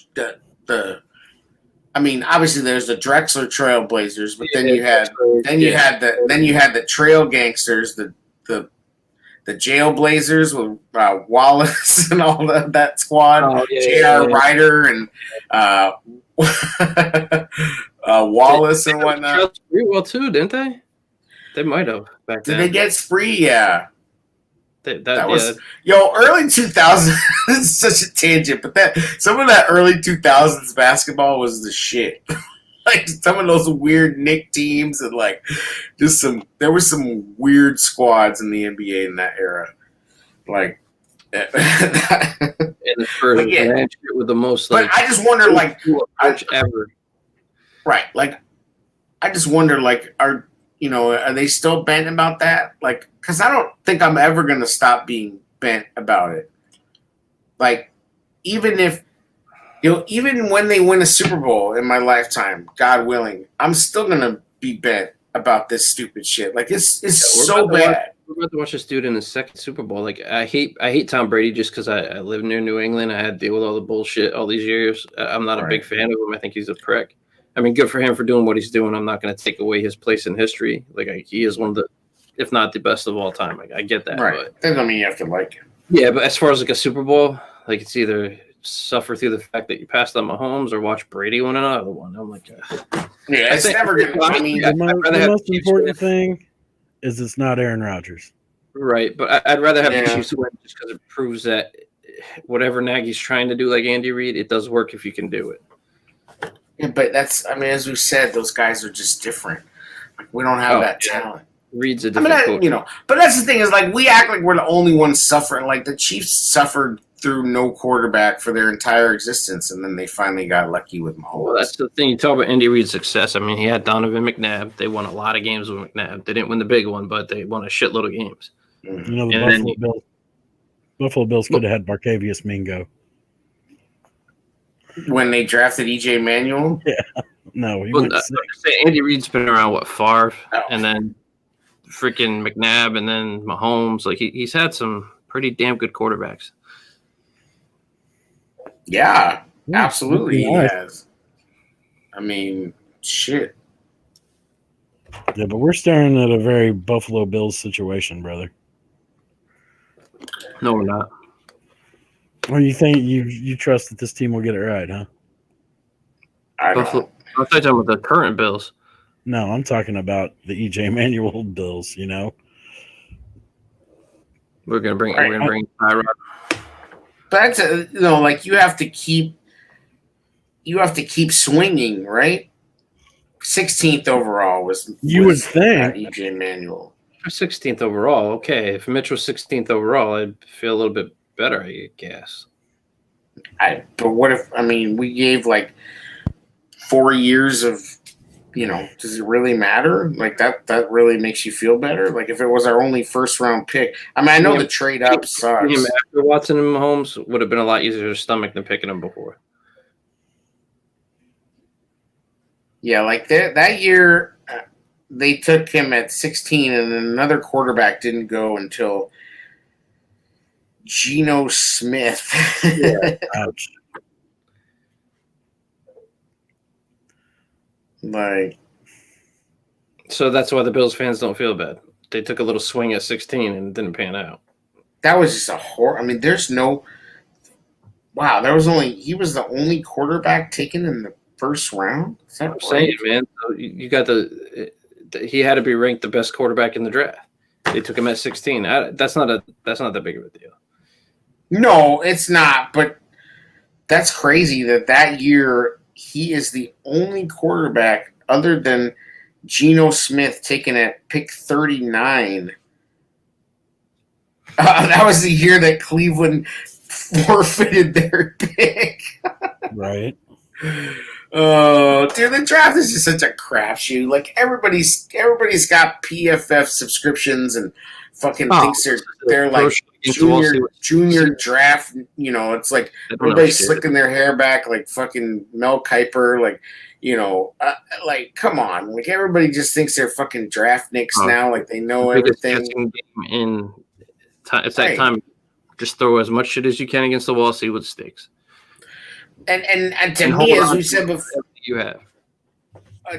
I mean, obviously there's the Drexler Trailblazers, but then you had the Trail Gangsters, the Jailblazers with Wallace and all that squad, J.R. Ryder and Wallace and whatnot. Pretty well too, didn't they? They might have back then. Did they get Spree? Yeah. That was early 2000s. This is such a tangent, but some of that early 2000s basketball was the shit. Like some of those weird Knick teams and like there were some weird squads in the NBA in that era. Like and the first with the most. But I just wonder, like, ever. Right, like I just wonder, like, are they still bent about that? Like, because I don't think I'm ever going to stop being bent about it. Like, even when they win a Super Bowl in my lifetime, God willing, I'm still going to be bent about this stupid shit. Like, it's so bad. We're about to watch this dude in his second Super Bowl. Like, I hate Tom Brady just because I live near New England. I had to deal with all the bullshit all these years. I'm not a big fan of him. I think he's a prick. I mean, good for him for doing what he's doing. I'm not going to take away his place in history. Like, he is one of the, if not the best of all time. Like, I get that. Right. But, that doesn't mean you have to like him. Yeah, but as far as like a Super Bowl, like it's either suffer through the fact that you passed on Mahomes or watch Brady win another one. I'm like, it's never going to. I mean, the most important thing is it's not Aaron Rodgers. Right, but I'd rather have the Chiefs win just because it proves that whatever Nagy's trying to do, like Andy Reid, it does work if you can do it. Yeah, but that's, I mean, as we said, those guys are just different. Like, we don't have that talent. Reed's a different but that's the thing is, like, we act like we're the only ones suffering. Like, the Chiefs suffered through no quarterback for their entire existence, and then they finally got lucky with Mahomes. Well, that's the thing. You talk about Andy Reid's success. I mean, he had Donovan McNabb. They won a lot of games with McNabb. They didn't win the big one, but they won a shitload of games. You know, the Buffalo Bills could have had Marcavius Mingo. When they drafted E.J. Manuel? Yeah. No, he went Andy Reid's been around, Favre, and then freaking McNabb, and then Mahomes. Like, he's had some pretty damn good quarterbacks. Yeah, absolutely he has. I mean, shit. Yeah, but we're staring at a very Buffalo Bills situation, brother. No, we're not. Well, you think you trust that this team will get it right, huh? I don't. I thought you were talking about the current Bills. No, I'm talking about the E.J. Manuel Bills, you know? We're gonna bring Tyrod. But that's like you have to keep swinging, right? 16th overall was you would think E.J. Manuel. 16th overall, okay. If Mitch was 16th overall, I'd feel a little bit better, I guess. But what if, I mean, we gave like 4 years of, does it really matter? Like that really makes you feel better? Like if it was our only first round pick. I mean, I know the trade up sucks. After Watson and Mahomes would have been a lot easier to stomach than picking him before. Yeah, like that year they took him at 16 and then another quarterback didn't go until Geno Smith. Yeah, ouch. Like, so that's why the Bills fans don't feel bad. They took a little swing at 16 and it didn't pan out. That was just a horror. I mean, there's no. Wow, he was the only quarterback taken in the first round. Is that I'm saying, man. So you got he had to be ranked the best quarterback in the draft. They took him at 16. That's not that big of a deal. No, it's not. But that's crazy that year he is the only quarterback other than Geno Smith taken at pick 39. That was the year that Cleveland forfeited their pick. Right. Oh, dude, the draft is just such a crapshoot. Like everybody's got PFF subscriptions and fucking thinks they're like junior draft. It's like everybody's slicking their hair back like fucking Mel Kiper. Like, like come on. Like everybody just thinks they're fucking draftniks now. Like they know everything. It's that time. Just throw as much shit as you can against the wall. See what sticks. And to me, as we've said before,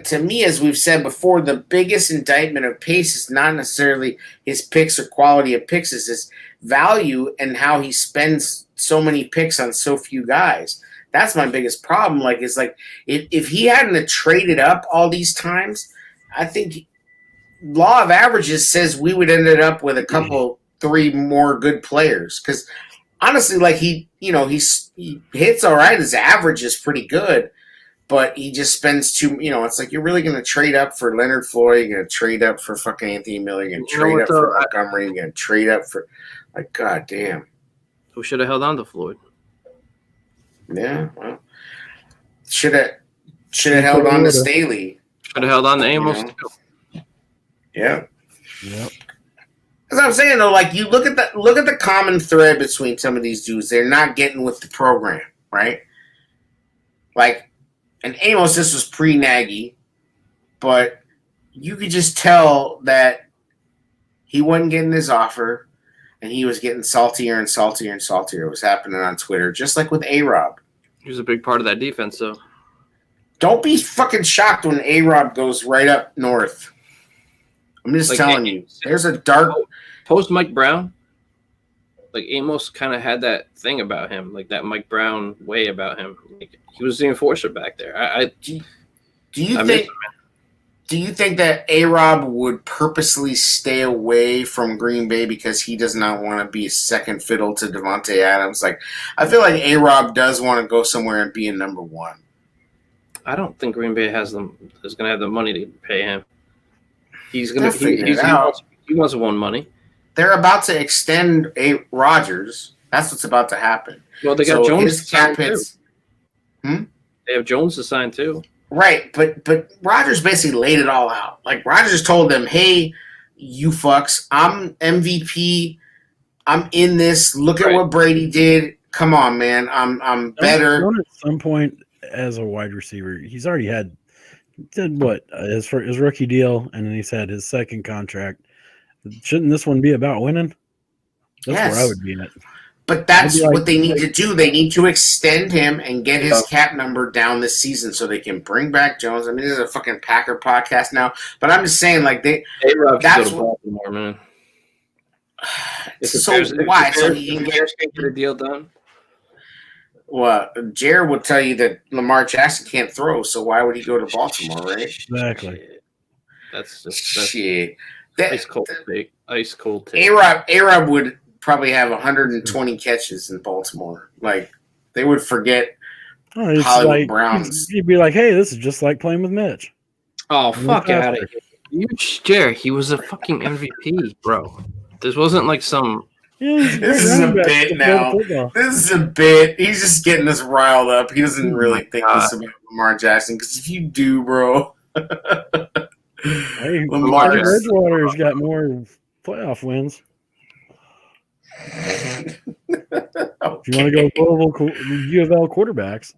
to me, as we've said before, the biggest indictment of Pace is not necessarily his picks or quality of picks, is his value and how he spends so many picks on so few guys. That's my biggest problem. Like, it's like if he hadn't have traded up all these times, I think law of averages says we would ended up with a couple, 3 more good players. Because honestly, like he hits all right. His average is pretty good. But he just spends it's like you're really going to trade up for Leonard Floyd, you're going to trade up for fucking Anthony Miller, you're going to trade up for Montgomery, you're going to trade up for, like, God damn. Who should have held on to Floyd? Yeah, well, should have held on to Staley. Should have held on to Amos too. Yeah. Yep. As I'm saying though, like you look at the common thread between some of these dudes. They're not getting with the program, right? Like. And Amos, this was pre-Nagy, but you could just tell that he wasn't getting his offer, and he was getting saltier and saltier and saltier. It was happening on Twitter, just like with A-Rob. He was a big part of that defense, though. Don't be fucking shocked when A-Rob goes right up north. I'm just telling you. There's a dark... Post Mike Brown, like Amos kind of had that thing about him, like that Mike Brown way about him. Like, he was the enforcer back there. Do you think that A-Rob would purposely stay away from Green Bay because he does not want to be second fiddle to Davante Adams? Like, I feel like A-Rob does want to go somewhere and be a number one. I don't think Green Bay is going to have the money to pay him. He's going They'll to figure it out. He wants to win money. They're about to extend Rodgers. That's what's about to happen. Well, they got Jones to sign too. They have Jones to sign too. Right, but Rodgers basically laid it all out. Like Rodgers told them, "Hey, you fucks, I'm MVP. I'm in this. Look at what Brady did. Come on, man. I'm better." At some point, as a wide receiver, he's already did what his rookie deal, and then he's had his second contract. Shouldn't this one be about winning? That's where I would be at. But that's what they need to do. They need to extend him and get his cap number down this season so they can bring back Jones. I mean, this is a fucking Packer podcast now, but I'm just saying, like that's what. Baltimore, man. So why? So he can get the deal done. Well, Jared would tell you that Lamar Jackson can't throw, so why would he go to Baltimore, right? Exactly. That's shit. Ice cold take. Ice cold take. A-Rob would probably have 120 catches in Baltimore. Like, they would forget Hollywood Browns. He'd be like, "Hey, this is just like playing with Mitch." Oh, fuck out of here. Jared, he was a fucking MVP, bro. This wasn't like some... This is a bit now. This is a bit. He's just getting us riled up. He doesn't really think this about Lamar Jackson. Because if you do, bro... Hey, Lamar Bridgewater's got more playoff wins. Okay. If you want to go global U of L quarterbacks,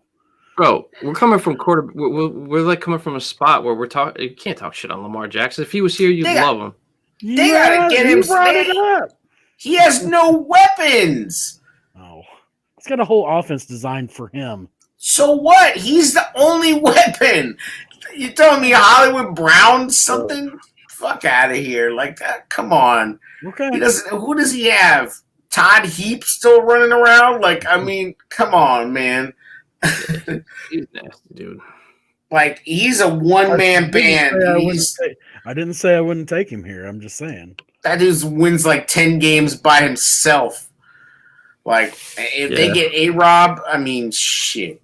bro, we're coming from we're like coming from a spot where we're talking. You can't talk shit on Lamar Jackson. If he was here, you'd love him. They gotta get him. He has no weapons. Oh, he's got a whole offense designed for him. So what? He's the only weapon. You telling me Hollywood Brown something? Fuck out of here! Like that. Come on. Okay. He doesn't. Who does he have? Todd Heap still running around? Like, I mean, come on, man. He's nasty, dude. Like, he's a one-man band. I didn't say I wouldn't take him here. I'm just saying. That dude wins like 10 games by himself. Like, if they get A-Rob, I mean, shit.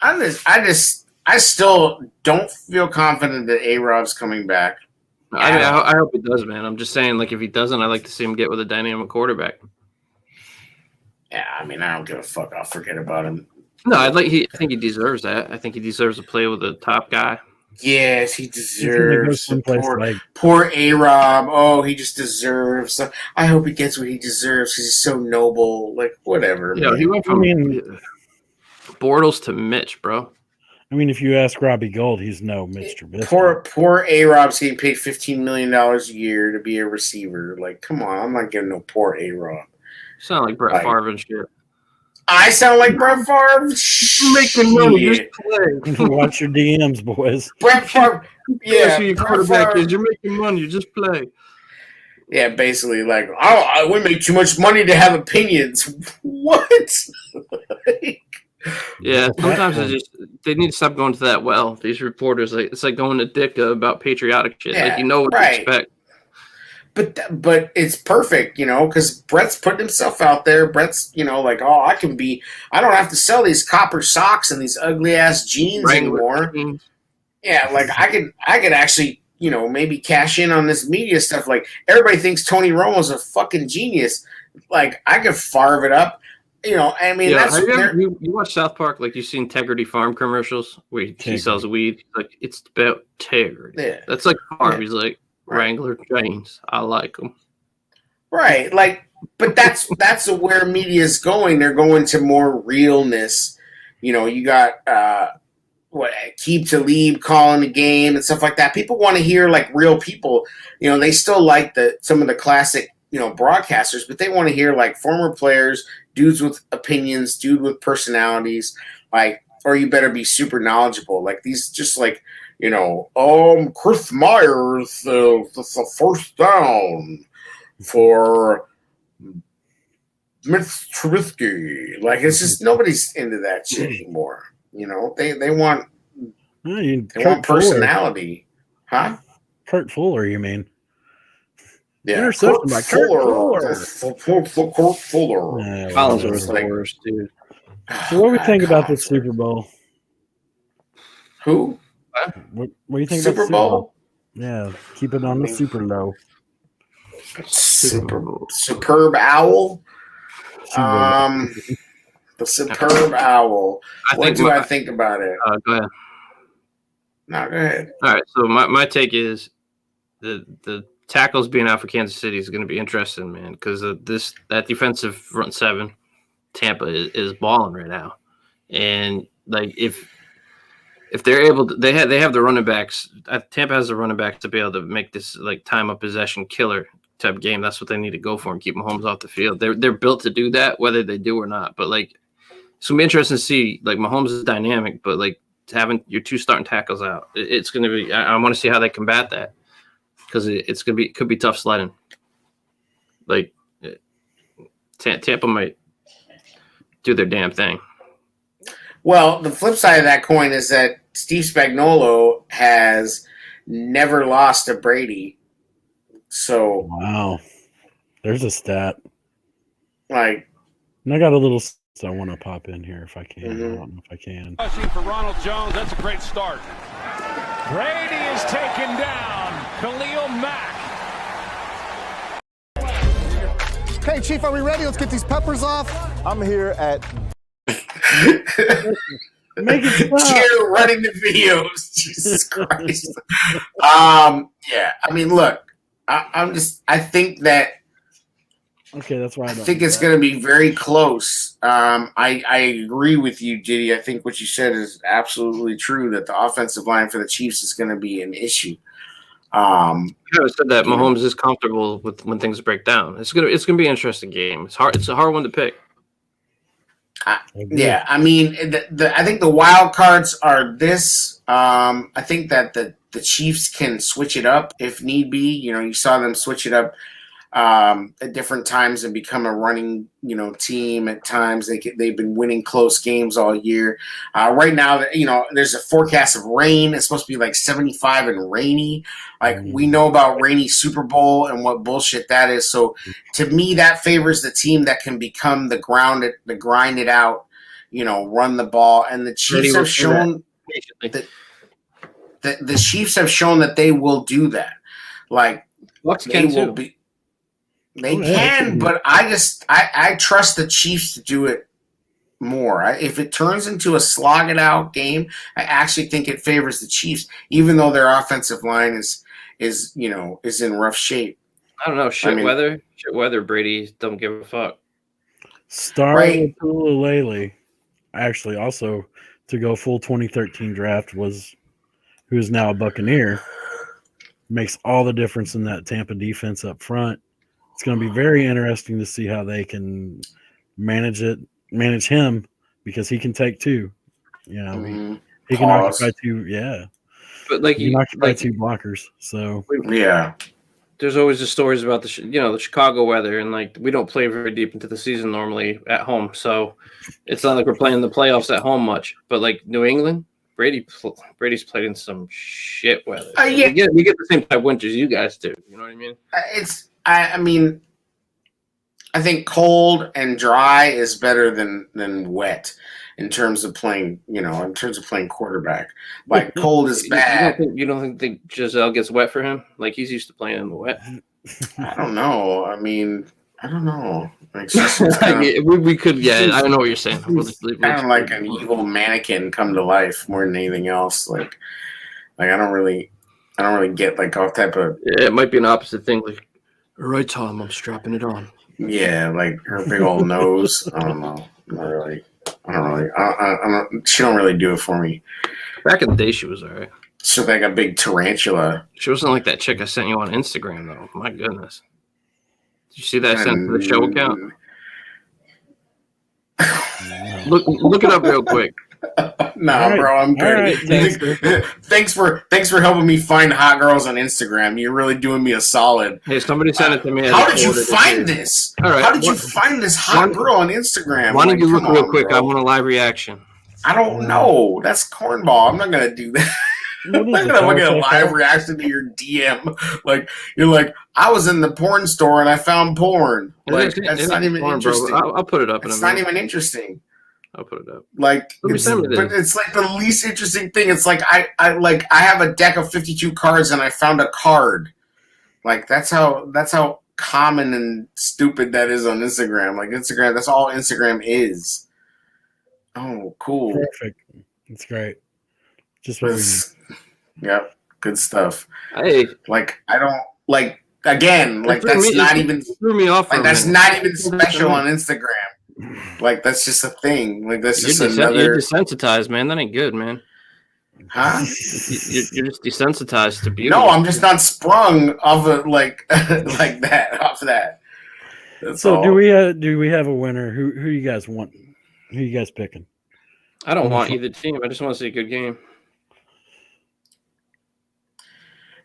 I still don't feel confident that A-Rob's coming back. I hope he does, man. I'm just saying, like, if he doesn't, I'd like to see him get with a dynamic quarterback. Yeah, I mean, I don't give a fuck. I'll forget about him. No, I think he deserves that. I think he deserves to play with a top guy. Yes, he deserves. Poor A-Rob. Oh, he just deserves. I hope he gets what he deserves because he's so noble. Like, whatever. Yeah, he went from Bortles to Mitch, bro. I mean, if you ask Robbie Gold, he's no Mitch Trubisky. Poor A-Rob's getting paid $15 million a year to be a receiver. Like, come on, I'm not giving no poor A-Rob. Sound like Brett Favre and shit. I sound like Brett Favre? Making money, just play. Watch your DMs, boys. Brett Favre, yeah. Your quarterback is you're making money, you just play. Yeah, basically, like, we make too much money to have opinions. What? Yeah, sometimes they need to stop going to that well. These reporters, it's like going to Ditka about patriotic shit. Yeah, like, you know what to expect. But it's perfect, because Brett's putting himself out there. Brett's, like, I don't have to sell these copper socks and these ugly ass jeans anymore. Yeah, like I could actually, maybe cash in on this media stuff. Like, everybody thinks Tony Romo's a fucking genius. Like, I could farve it up. I mean, that's you watch South Park, like you see Integrity Farm commercials where he sells weed. Like, it's about integrity. Yeah. That's like farm. He's like, Wrangler jeans. I like them. Right. Like, but that's where media is going. They're going to more realness. You got Keep Talib calling the game and stuff like that. People want to hear like real people. They still like some of the classic broadcasters, but they want to hear like former players, dudes with opinions, dude with personalities, like, or you better be super knowledgeable. Like these, just like, Chris Myers, the first down for Mitch Trubisky. Like, it's just nobody's into that shit anymore. They want personality, huh? Kurt Fuller, you mean? Yeah, interception by Kurt Fuller. Kurt Fuller. Collins was the worst, dude. So, what do we think about this Super Bowl? Who? What do you think? Super about Bowl? Yeah, keep it on the super low. Superb Owl. The Superb Owl. What do I think about it? Go ahead. No, go ahead. All right. So my take is the tackles being out for Kansas City is going to be interesting, man, because that defensive front seven, Tampa is balling right now, and like if they're able to, they have the running backs. Tampa has the running backs to be able to make this like time of possession killer type game. That's what they need to go for and keep Mahomes off the field. They're built to do that, whether they do or not. But like, it's gonna be interesting to see. Like Mahomes is dynamic, but like having your two starting tackles out, it's gonna be. I want to see how they combat that because it could be tough sledding. Like Tampa might do their damn thing. Well, the flip side of that coin is that Steve Spagnuolo has never lost to Brady. So wow, there's a stat. Like, and I got a little. So I want to pop in here if I can. Mm-hmm. I don't know if I can. For Ronald Jones, that's a great start. Brady is taken down. Khalil Mack. Okay, Chief, are we ready? Let's get these peppers off. I'm here at. Make it stop. Cheer running the videos. Jesus Christ. Yeah. I mean, look. I think that. Okay, that's why I think it's going to be very close. I agree with you, Diddy. I think what you said is absolutely true. That the offensive line for the Chiefs is going to be an issue. I said that Mahomes is comfortable with when things break down. It's gonna be an interesting game. It's hard. It's a hard one to pick. Yeah, I mean, I think the wild cards are this. I think that the Chiefs can switch it up if need be. You know, you saw them switch it up at different times and become a running, team at times. They've been winning close games all year. Right now, there's a forecast of rain. It's supposed to be like 75 and rainy. Like we know about rainy Super Bowl and what bullshit that is. So to me, that favors the team that can become the grind it out, run the ball. And the Chiefs have shown that the Chiefs have shown that they will do that. Like Bucks they will be. They can, but I trust the Chiefs to do it more. If it turns into a slog it out game, I actually think it favors the Chiefs, even though their offensive line is in rough shape. I don't know. Shit weather. Brady don't give a fuck. Star Lele, actually, also to go full 2013 draft who's now a Buccaneer, makes all the difference in that Tampa defense up front. It's going to be very interesting to see how they can manage him because he can take two. He can occupy two. Yeah, but like he can occupy two blockers. So yeah, there's always the stories about the Chicago weather, and like we don't play very deep into the season normally at home, so it's not like we're playing the playoffs at home much. But like New England, Brady's played in some shit weather. So we get the same type of winters you guys do. You know what I mean? I mean, I think cold and dry is better than wet in terms of playing. In terms of playing quarterback, like cold is bad. You don't think Giselle gets wet for him? Like he's used to playing in the wet. I don't know. I mean, I don't know. Like, we could. Yeah, I know what you're saying. Kind of like an evil mannequin come to life more than anything else. Like I don't really get like all type of. Yeah, it might be an opposite thing. Like, all right, Tom, I'm strapping it on. Yeah, like her big old nose. I don't know. Not really. I don't really. She don't really do it for me. Back in the day, she was all right. She looked like a big tarantula. She wasn't like that chick I sent you on Instagram, though. My goodness. Did you see that I sent to the show account? Look it up real quick. Nah, bro, I'm good. Right, thanks for helping me find hot girls on Instagram. You're really doing me a solid. Hey, somebody sent it to me. How did you find this? All right, how did you find this hot girl on Instagram? Why don't you look real quick? Bro. I want a live reaction. I don't know. That's cornball. I'm not gonna do that. I'm not gonna get a live reaction to your DM. Like you're like, I was in the porn store and I found porn. Like that's not even interesting. I'll put it up. It's not even interesting. I'll put it up. Like, Let me it's, send me but this. it's like the least interesting thing. It's like I have a deck of 52 cards and I found a card. Like that's how common and stupid that is on Instagram. Like Instagram, that's all Instagram is. Oh, cool. Perfect. That's great. Just what we need. Yep, good stuff. Hey, Like I don't like again. Like That threw that's me- not it even threw me off. For like a that's minute. not even special on Instagram. Like that's just a thing. Like that's just You're another. desensitized, man. That ain't good, man. Huh? You're just desensitized to beauty. No, I'm just not sprung off of like like that off that. That's So all. do we have a winner? Who you guys want? Who you guys picking? I don't want either team. I just want to see a good game.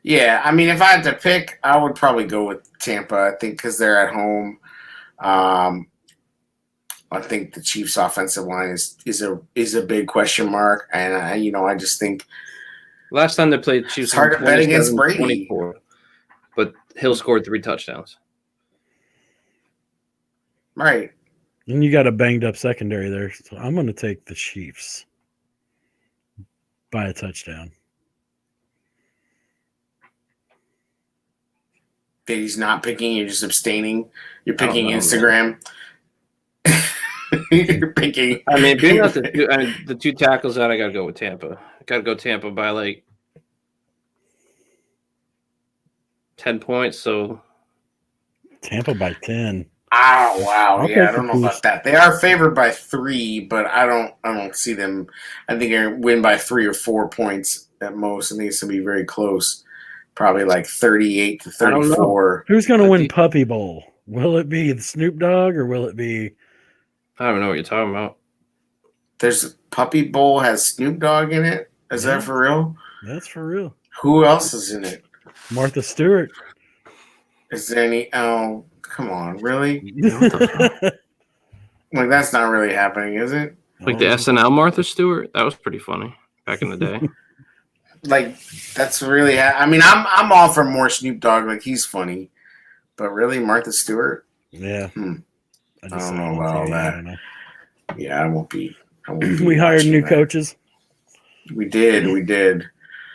Yeah, I mean, if I had to pick, I would probably go with Tampa. I think because they're at home. I think the Chiefs' offensive line is a big question mark, and I just think Last time they played Chiefs, It's hard to bet against Brady. 24, but Hill scored 3 touchdowns. right. And you got a banged up secondary there. So I'm going to take the Chiefs by a touchdown. That he's not picking, you're just abstaining. You're I don't picking know, Instagram. You're picking. I mean, being out the 2 tackles out, I got to go with Tampa. I got to go Tampa by like 10 points. So Tampa by 10. Oh wow, I'll yeah, I take don't the know about Chiefs. that. They are favored by 3, but I don't see them. I think they win by 3 or 4 points at most. I think it's gonna be very close, probably like 38 to I don't know. 34. Who's going to I win think- Puppy Bowl? Will it be the Snoop Dogg or will it be I don't know what you're talking about. There's Puppy Bowl has Snoop Dogg in it. Is Yeah. that for real? That's for real? Who else is in it? Martha Stewart. Is there any? Oh, come on, really? What the fuck? Like that's not really happening, is it? Like the SNL Martha Stewart? That was pretty funny back in the day. Like that's really. I mean, I'm all for more Snoop Dogg. Like he's funny, but really, Martha Stewart? Yeah. I don't know about all that. I don't know. Yeah, I won't be. be We hired watching new that. coaches. We did.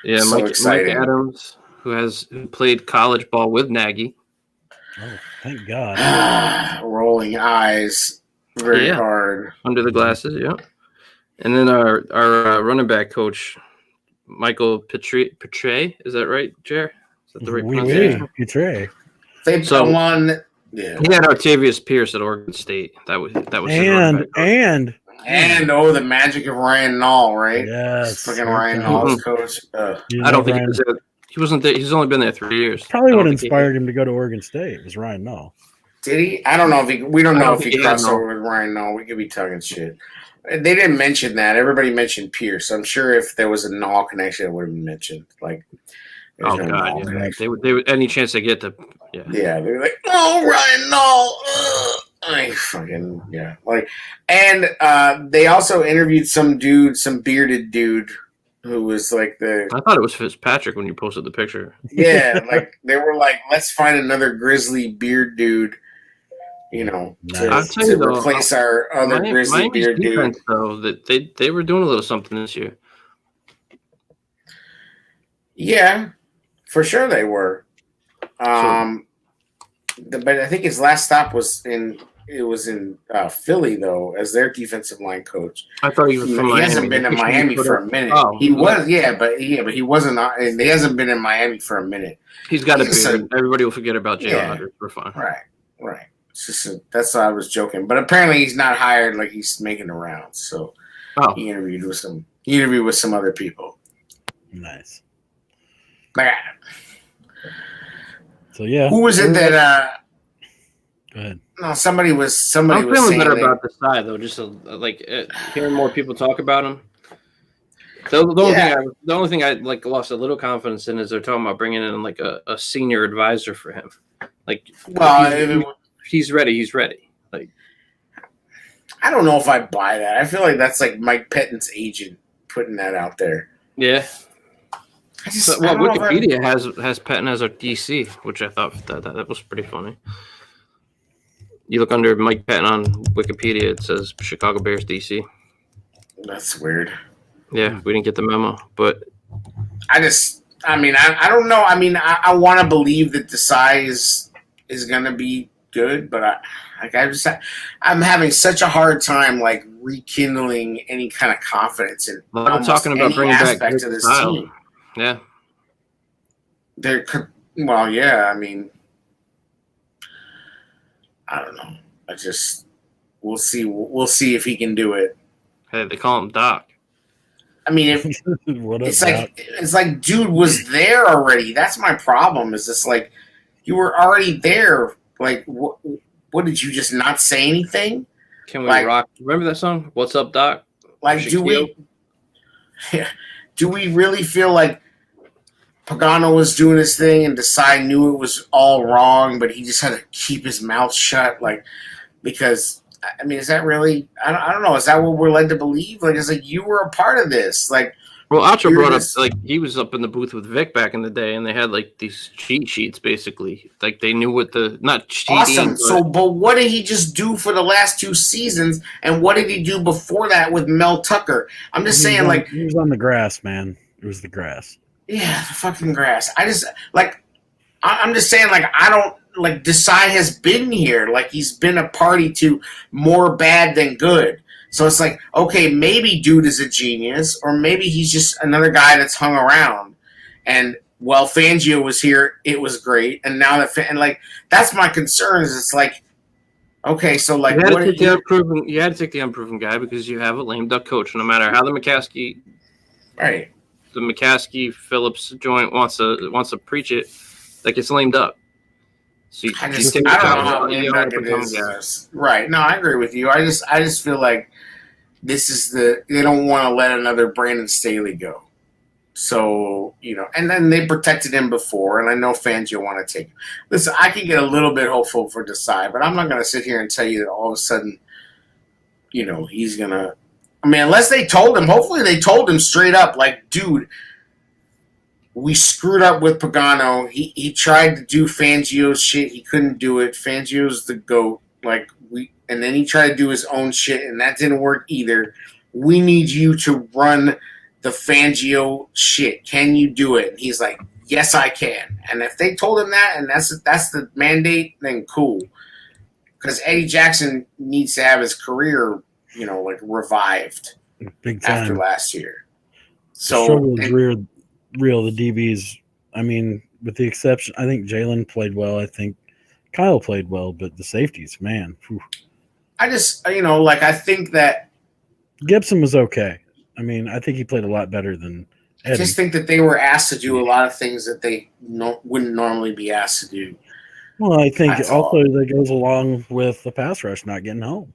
Yeah, So Mike exciting. Adams, who played college ball with Nagy. Oh, thank God. Rolling eyes very Yeah. hard. Under the glasses, yeah. And then our running back coach, Michael Petre, is that right, Jer? Is that the right Oui, pronunciation? oui. Petre. They So- won. Yeah. He had Artavius Pierce at Oregon State. That was his running back coach. And the magic of Ryan Nall, right? Yes. Fucking Ryan Okay. Nall's coach. You I don't love think Ryan. he wasn't there. He's only been there 3 years. Probably I what don't think he- inspired him to go to Oregon State was Ryan Nall. Did he? I don't know if he. We don't I know don't if think he he had crossed Nall. over with Ryan Nall. We could be talking shit. They didn't mention that. Everybody mentioned Pierce. I'm sure if there was a Nall connection, it would have been mentioned. Like, there's Oh no God, Nall yeah. connection. They would any chance they get to, yeah. Yeah, they were like, "Oh, Ryan Nall." I fucking yeah. Like, and they also interviewed some bearded dude, who was like the I thought it was Fitzpatrick when you posted the picture. yeah, like they were like, let's find another grizzly beard dude, to, I'll tell to you though, replace our other grizzly Miami's beard dude. defense, though, that they were doing a little something this year. Yeah, for sure they were. But I think his last stop was in Philly though, as their defensive line coach. I thought he was from He Miami. hasn't been in Miami for a minute. Oh, He was, but he wasn't. He hasn't been in Miami for a minute. He's got a he's beard. Everybody will forget about Jalen Yeah. Hunter. We're fine. Right. It's just that's why I was joking. But apparently he's not hired. Like he's making the rounds. So Oh, he interviewed with some other people. Nice. Like, So yeah. who was it that? Go ahead. No, somebody was I'm saying feeling better that- about the side though. Just hearing more people talk about him. The only thing I like lost a little confidence in is they're talking about bringing in like a senior advisor for him. Like, if he's ready. He's ready. Like, I don't know if I buy that. I feel like that's like Mike Pettine's agent putting that out there. yeah. I just, So, I well, don't know if I- Wikipedia has Patton as our DC, which I thought that was pretty funny. You look under Mike Patton on Wikipedia, it says Chicago Bears DC. That's weird. Yeah, we didn't get the memo, but I don't know. I mean, I want to believe that Desai is going to be good, but I'm having such a hard time like rekindling any kind of confidence in I'm talking about bringing back to this team. Yeah, yeah. I mean, I don't know. We'll see. We'll see if he can do it. Hey, they call him Doc. I mean, it's like dude was there already. That's my problem. Is this like you were already there? Like, what did you just not say anything? Can we rock? Remember that song? What's up, Doc? Like, do we really feel like Pagano was doing his thing and Desai knew it was all wrong, but he just had to keep his mouth shut? Like, because. I mean, is that really? I don't know. Is that what we're led to believe? Like, it's like you were a part of this. Like, well, Acho brought up like he was up in the booth with Vic back in the day, and they had like these cheat sheets, basically. Like they knew what not cheating. Awesome. But what did he just do for the last 2 seasons, and what did he do before that with Mel Tucker? I'm just saying, like he was on the grass, man. It was the grass. Yeah, the fucking grass. I'm just saying, like I don't. Like Desai has been here, like he's been a party to more bad than good. So it's like, okay, maybe dude is a genius, or maybe he's just another guy that's hung around. And while Fangio was here, it was great. And now that that's my concern. Is it's like, okay, so like you had to take the unproven guy because you have a lame duck coach. No matter how the McCaskey Phillips joint wants to preach it, like it's lame duck. So I don't know how it is. Right. No, I agree with you. I just feel like this is they don't want to let another Brandon Staley go. So, and then they protected him before, and I know Fangio want to take him. Listen, I can get a little bit hopeful for Desai, but I'm not going to sit here and tell you that all of a sudden, he's going to – I mean, unless they told him – hopefully they told him straight up, like, dude – we screwed up with Pagano. He tried to do Fangio's shit. He couldn't do it. Fangio's the GOAT. And then he tried to do his own shit, and that didn't work either. We need you to run the Fangio shit. Can you do it? And he's like, yes, I can. And if they told him that, and that's the mandate, then cool. Because Eddie Jackson needs to have his career, revived big time after last year. So real, the DBs, I mean, with the exception, I think Jalen played well. I think Kyle played well, but the safeties, man. Whew. I just, I think that Gibson was okay. I mean, I think he played a lot better than Eddie. I just think that they were asked to do a lot of things that they wouldn't normally be asked to do. Well, I think also that goes along with the pass rush not getting home.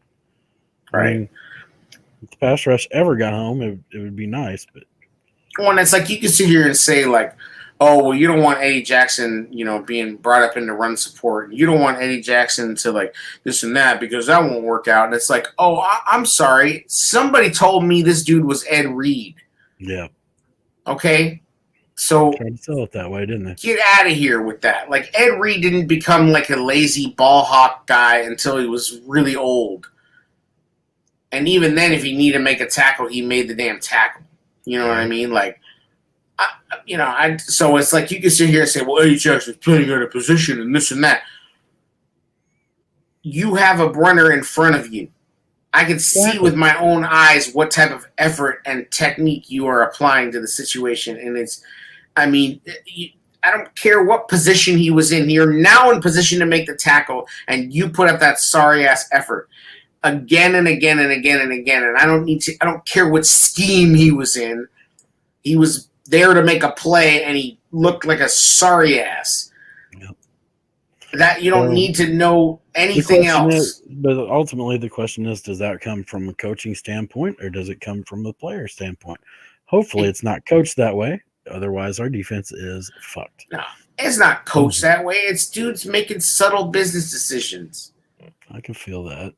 Right. I mean, if the pass rush ever got home, it would be nice, but. Well, and it's like you can sit here and say, like, oh, well, you don't want Eddie Jackson, being brought up into run support. You don't want Eddie Jackson to, like, this and that because that won't work out. And it's like, oh, I'm sorry. Somebody told me this dude was Ed Reed. Yeah. Okay? So tried to sell it that way, didn't they? Get out of here with that. Like, Ed Reed didn't become, like, a lazy ball hawk guy until he was really old. And even then, if he needed to make a tackle, he made the damn tackle. You know what I mean? Like, so it's like you can sit here and say, well, Eddie Jackson's playing out of position and this and that. You have a runner in front of you. I can see with my own eyes what type of effort and technique you are applying to the situation. And I don't care what position he was in. You're now in position to make the tackle, and you put up that sorry-ass effort. Again and again and again and again, and I don't care what scheme he was in. He was there to make a play, and he looked like a sorry ass. Yep. That you don't need to know anything else. But ultimately, the question is: does that come from a coaching standpoint, or does it come from a player standpoint? Hopefully, it's not coached that way. Otherwise, our defense is fucked. No, it's not coached that way. It's dudes making subtle business decisions. I can feel that.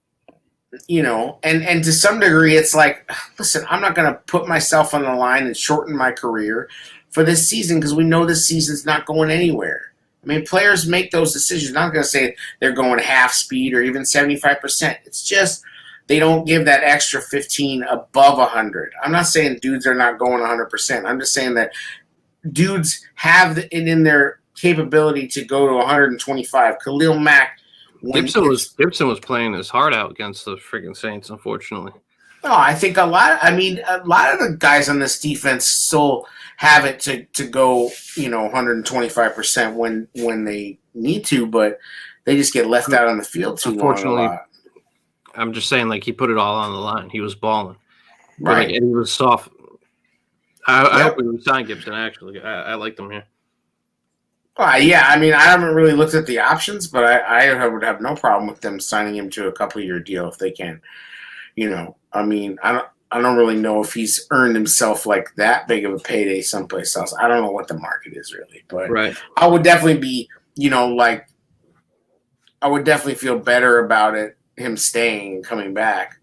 And to some degree, it's like, listen, I'm not going to put myself on the line and shorten my career for this season because we know this season's not going anywhere. I mean, players make those decisions. I'm not going to say they're going half speed or even 75%. It's just they don't give that extra 15 above 100. I'm not saying dudes are not going 100%. I'm just saying that dudes have it in their capability to go to 125. Khalil Mack. Gibson was playing his heart out against the freaking Saints, unfortunately. No, I think a lot of the guys on this defense still have it to go, 125% when they need to, but they just get left out on the field too Unfortunately, long. I'm just saying, like, he put it all on the line. He was balling. Right. Like, and he was soft. I hope we would sign Gibson, actually. I liked him here. Yeah, I mean, I haven't really looked at the options, but I would have no problem with them signing him to a couple-year deal if they can. I mean, I don't really know if he's earned himself like that big of a payday someplace else. I don't know what the market is really, but right. I would definitely be, I would definitely feel better about him staying and coming back.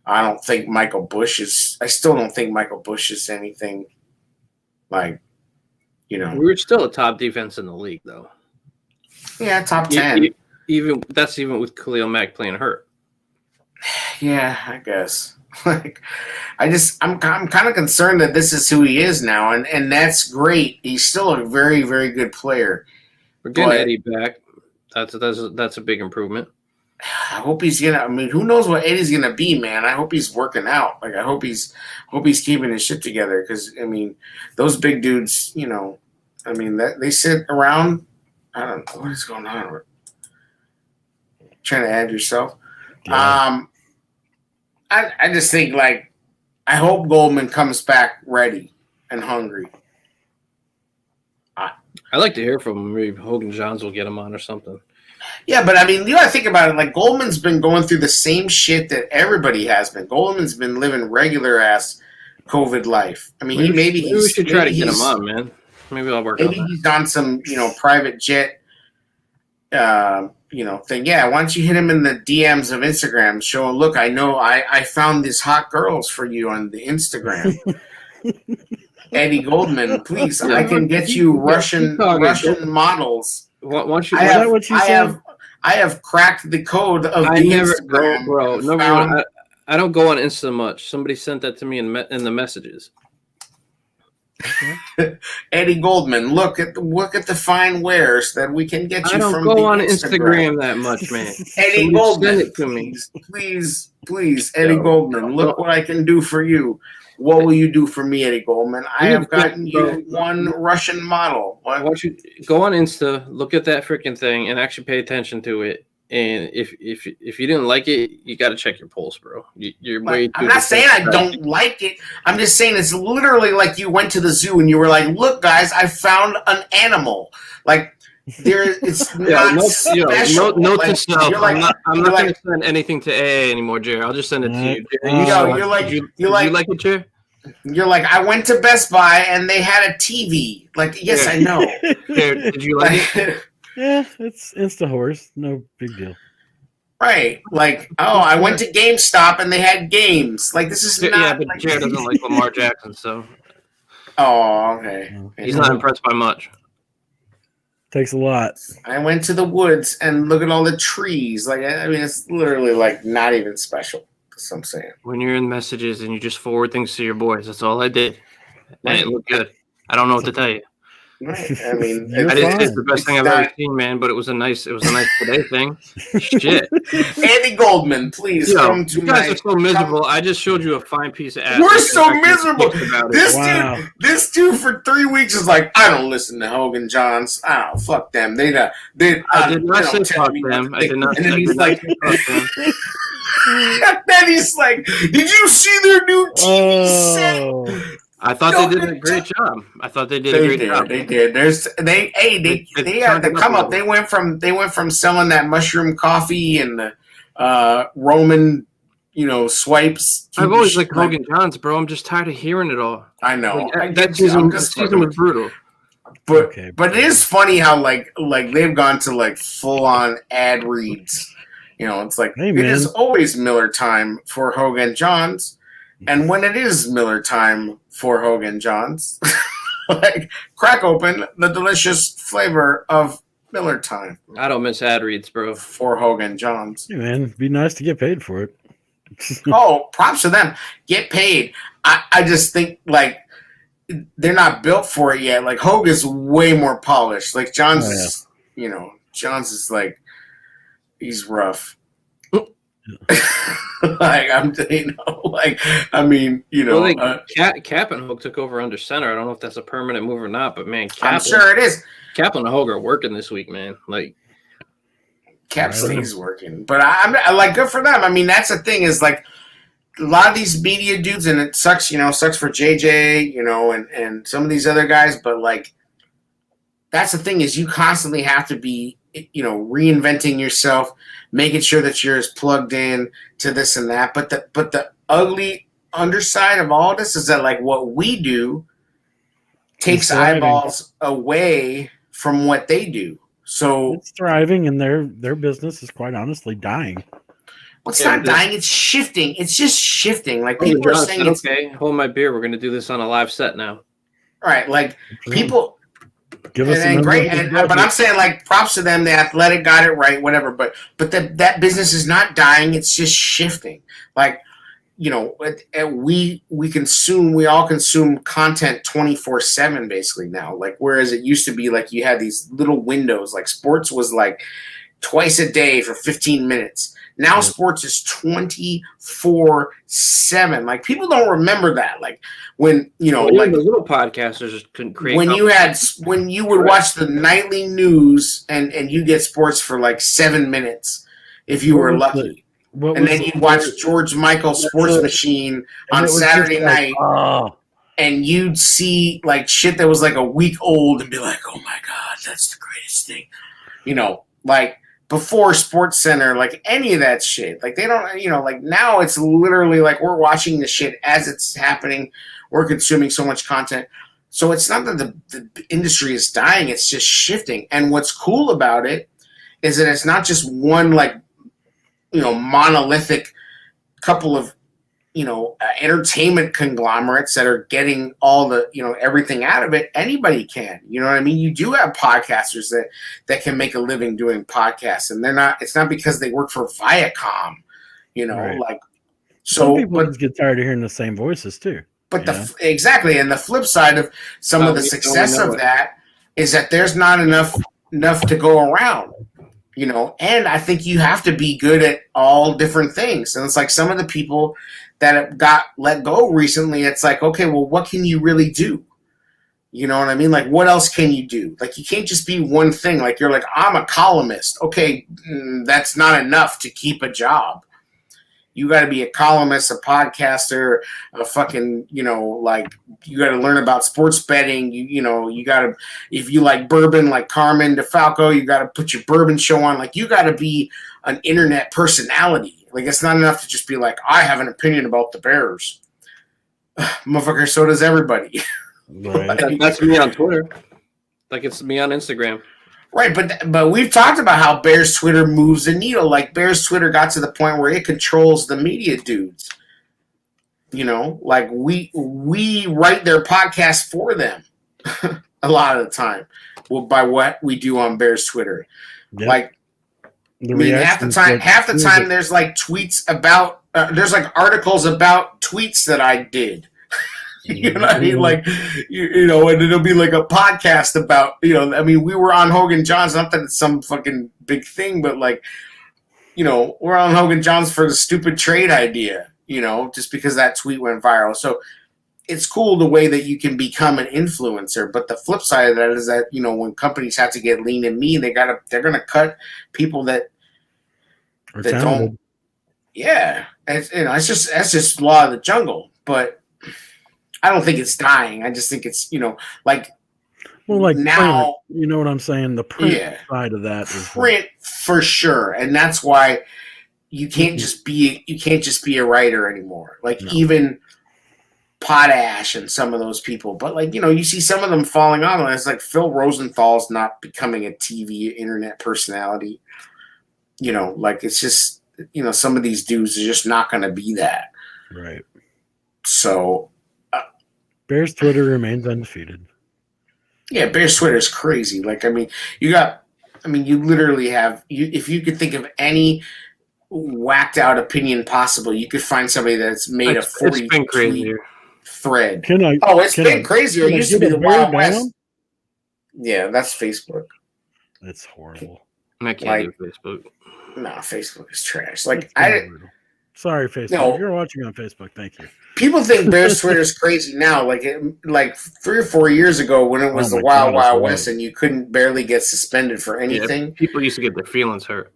I still don't think Michael Bush is anything like, We were still a top defense in the league, though. Yeah, top 10. Even with Khalil Mack playing hurt. Yeah, I guess. I'm kind of concerned that this is who he is now, and that's great. He's still a very, very good player. We're getting Eddie back. That's a big improvement. I hope he's gonna. I mean, who knows what Eddie's gonna be, man? I hope he's working out. Like, I hope he's keeping his shit together. Because I mean, those big dudes, I mean, that they sit around. I don't know what is going on. Trying to add yourself. Yeah. I just think, like, I hope Goldman comes back ready and hungry. I'd like to hear from him. Maybe Hogan Johns will get him on or something. Yeah, but I mean, you got to think about it. Like, Goldman's been going through the same shit that everybody has been. Goldman's been living regular ass COVID life. I mean, maybe we should try to get him on, man. Maybe I'll work on that. Maybe he's on some, private jet, thing. Yeah, why don't you hit him in the DMs of Instagram? Show him, look, I know I found these hot girls for you on the Instagram. Eddie Goldman, please, I can get you Russian models. Why don't you? I have cracked the code of Instagram, bro. No, I don't go on Insta much. Somebody sent that to me in the messages. Eddie Goldman, look at the fine wares that we can get you. I don't from go on Instagram that much, man. Eddie Goldman, send it to me, please, Eddie Goldman, look what I can do for you. What will you do for me, Eddie Goldman? I have gotten you one Russian model. Why don't you go on Insta, look at that freaking thing, and actually pay attention to it? And if you didn't like it, you got to check your pulse, bro. You're way too. I'm not saying I don't like it. I'm just saying it's literally like you went to the zoo and you were like, "Look, guys, I found an animal." Like it's not special. Note to self. I'm not going to send anything to AA anymore, Jerry. I'll just send it to you. You're like, you like it, Jerry? You're like, I went to Best Buy and they had a TV. Like, yes, I know. Did you like it? Yeah, it's Insta-horse. No big deal. Right. Like, I went to GameStop and they had games. Like, this is not... Yeah, but like, Jared doesn't like Lamar Jackson, so... Oh, okay. He's not impressed by much. Takes a lot. I went to the woods and look at all the trees. Like, I mean, it's literally, like, not even special. That's what I'm saying. When you're in messages and you just forward things to your boys, that's all I did. And it looked good. I don't know what to tell you. Right. I mean, it's the best thing I've ever seen, man. But it was a nice today thing. Shit, Andy Goldman, please come to you guys are so miserable. I just showed you a fine piece of ass. We're so miserable. This dude for 3 weeks is like, I don't listen to Hogan Johns. I don't fuck them. I did not say fuck them. I did not say fuck them. Then he's like, did you see their new TV set? I thought they did a great job. They did. They did. They had to come up. They went from selling that mushroom coffee and the Roman, swipes. I've always liked Hogan Johns, bro. I'm just tired of hearing it all. I know. That season was brutal. But it is funny how like they've gone to like full on ad reads. It's like it is always Miller time for Hogan Johns. And when it is Miller time for Hogan Johns, like, crack open the delicious flavor of Miller time. I don't miss ad reads, bro. For Hogan Johns. Hey, man, it'd be nice to get paid for it. Oh, props to them. Get paid. I just think like they're not built for it yet. Like Hogue is way more polished. Like John's, John's is like he's rough. Like Cap and Hogue took over under center. I don't know if that's a permanent move or not, but man, I'm sure it is. Cap and Hogue are working this week, man. Like Cap stays working, but I'm like good for them. I mean, that's the thing is like a lot of these media dudes, and it sucks, sucks for JJ, and some of these other guys, but like that's the thing is you constantly have to be, reinventing yourself, making sure that you're as plugged in to this and that. But the ugly underside of all this is that like what we do takes eyeballs away from what they do. So it's thriving, and their business is quite honestly dying. Well, it's not dying; it's shifting. It's just shifting. Like people are saying, "It's okay, hold my beer. We're going to do this on a live set now." Right? Like people. Give us great, but I'm saying like props to them. The Athletic got it right, whatever. But that business is not dying; it's just shifting. Like we all consume content 24/7 basically now. Like whereas it used to be like you had these little windows. Like sports was like twice a day for 15 minutes. Now sports is 24/7. Like people don't remember that. Like when like the little podcasters couldn't create. When you would watch the nightly news and you get sports for like 7 minutes if you were lucky, and then you'd watch George Michael Sports Machine on Saturday night, and you'd see like shit that was like a week old and be like, oh my god, that's the greatest thing, like. Before Sports Center, like any of that shit. Like they don't, like now it's literally like we're watching the shit as it's happening. We're consuming so much content. So it's not that the industry is dying, it's just shifting. And what's cool about it is that it's not just one like, monolithic couple of, entertainment conglomerates that are getting all the, everything out of it. Anybody can, you know what I mean? You do have podcasters that can make a living doing podcasts, and it's not because they work for Viacom, right. Like, so people just get tired of hearing the same voices too. But exactly. And the flip side of some of the success of that is that there's not enough to go around. And I think you have to be good at all different things. And it's like some of the people that have got let go recently, it's like, okay, well, what can you really do? You know what I mean? Like, what else can you do? Like, you can't just be one thing. Like, you're like, I'm a columnist. Okay, that's not enough to keep a job. You got to be a columnist, a podcaster, a fucking, like you got to learn about sports betting. You got to, if you like bourbon, like Carmen DeFalco, you got to put your bourbon show on. Like you got to be an internet personality. Like it's not enough to just be like, I have an opinion about the Bears. Motherfucker, so does everybody. Right. That's me on Twitter. Like it's me on Instagram. Right, but we've talked about how Bears Twitter moves the needle. Like Bears Twitter got to the point where it controls the media dudes. Like we write their podcast for them a lot of the time by what we do on Bears Twitter. Yep. Like half the time there's like tweets about there's like articles about tweets that I did. You know what I mean? Like, and it'll be like a podcast about, we were on Hogan Johns, not that it's some fucking big thing, but like, we're on Hogan Johns for the stupid trade idea, just because that tweet went viral. So it's cool the way that you can become an influencer. But the flip side of that is that, when companies have to get lean and mean, they're going to cut people that don't. Yeah. It's that's just law of the jungle. But I don't think it's dying. I just think it's, like now, print, you know what I'm saying? The print side of that is print for sure. And that's why you can't just be a writer anymore. Like even Potash and some of those people, but like, you see some of them falling off, and it's like Phil Rosenthal's not becoming a TV internet personality, like it's just, some of these dudes are just not going to be that. Right. So Bears Twitter remains undefeated. Yeah, Bears Twitter is crazy. Like, you literally have if you could think of any whacked out opinion possible. You could find somebody that's made a 40 it's been crazier. thread. It's been crazier. It used to be the Wild West. Yeah, that's Facebook. That's horrible. I can't do Facebook. No, Facebook is trash. Sorry, Facebook. No. If you're watching on Facebook, thank you. People think Bears Twitter is crazy now. Like 3 or 4 years ago when it was the Wild West and you couldn't barely get suspended for anything. Yeah, people used to get their feelings hurt.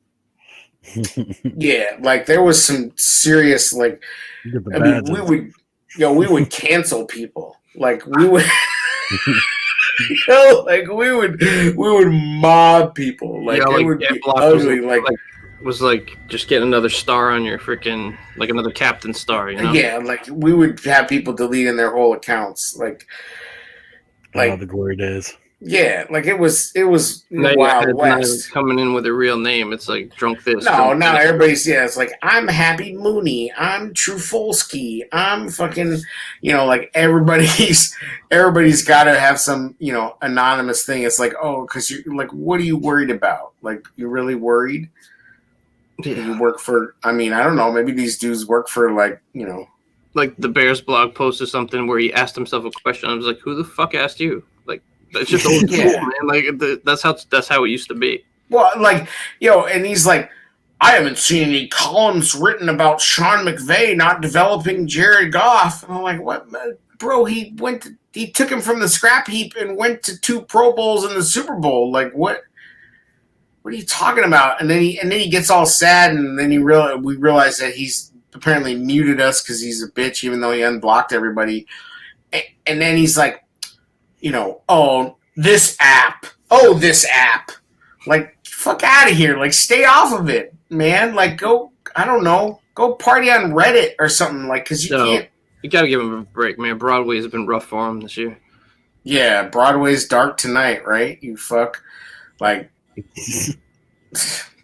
Yeah, like there was some serious we would cancel people. Like we would we would mob people. Like it would be ugly. Was like just get another star on your freaking another captain star, you know? Yeah, like we would have people deleting their whole accounts, like the glory days. Yeah, like it was Wild West coming in with a real name. It's like drunk this. No, now everybody's it's like I'm Happy Mooney, I'm Trufolsky, I'm fucking like everybody's got to have some anonymous thing. It's like because you're like, what are you worried about? Like you're really worried. Yeah. You work for, I don't know, maybe these dudes work for like the Bears blog post or something where he asked himself a question. I was like, who the fuck asked you? Like, that's just old school, man. Like, that's how it used to be. Well, and he's like, I haven't seen any columns written about Sean McVay not developing Jared Goff. And I'm like, what, bro? He took him from the scrap heap and went to 2 Pro Bowls in the Super Bowl. Like, what? What are you talking about? And then he gets all sad, and then we realize that he's apparently muted us because he's a bitch, even though he unblocked everybody. And then he's like, this app. Like, fuck out of here. Like, stay off of it, man. Like, go party on Reddit or something. Like, because you can't. You gotta give him a break, man. Broadway has been rough for him this year. Yeah, Broadway's dark tonight, right? You fuck. Like.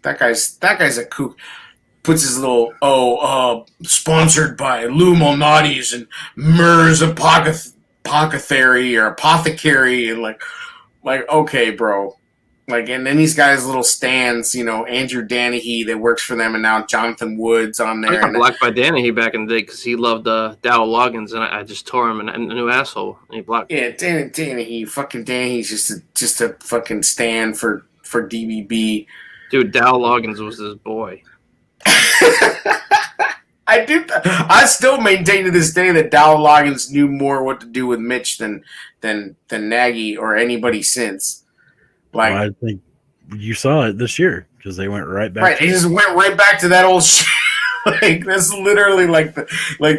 That guy's a kook. Puts his little sponsored by Lou Malnati's and Murs Apothecary or Apothecary and like okay, bro. Like, and then he's got his little stands, Andrew Danahy that works for them, and now Jonathan Woods on there. I got blocked by Danahy back in the day because he loved Dow Loggins, and I just tore him a new asshole. And he blocked. Yeah, Danahy, fucking Danahy's just a fucking stand for DBB. Dude, Dow Loggins was his boy. I still maintain to this day that Dow Loggins knew more what to do with Mitch than Nagy or anybody since. Like, I think you saw it this year because they went right back. Right, they just went right back to that old shit. Like, that's literally like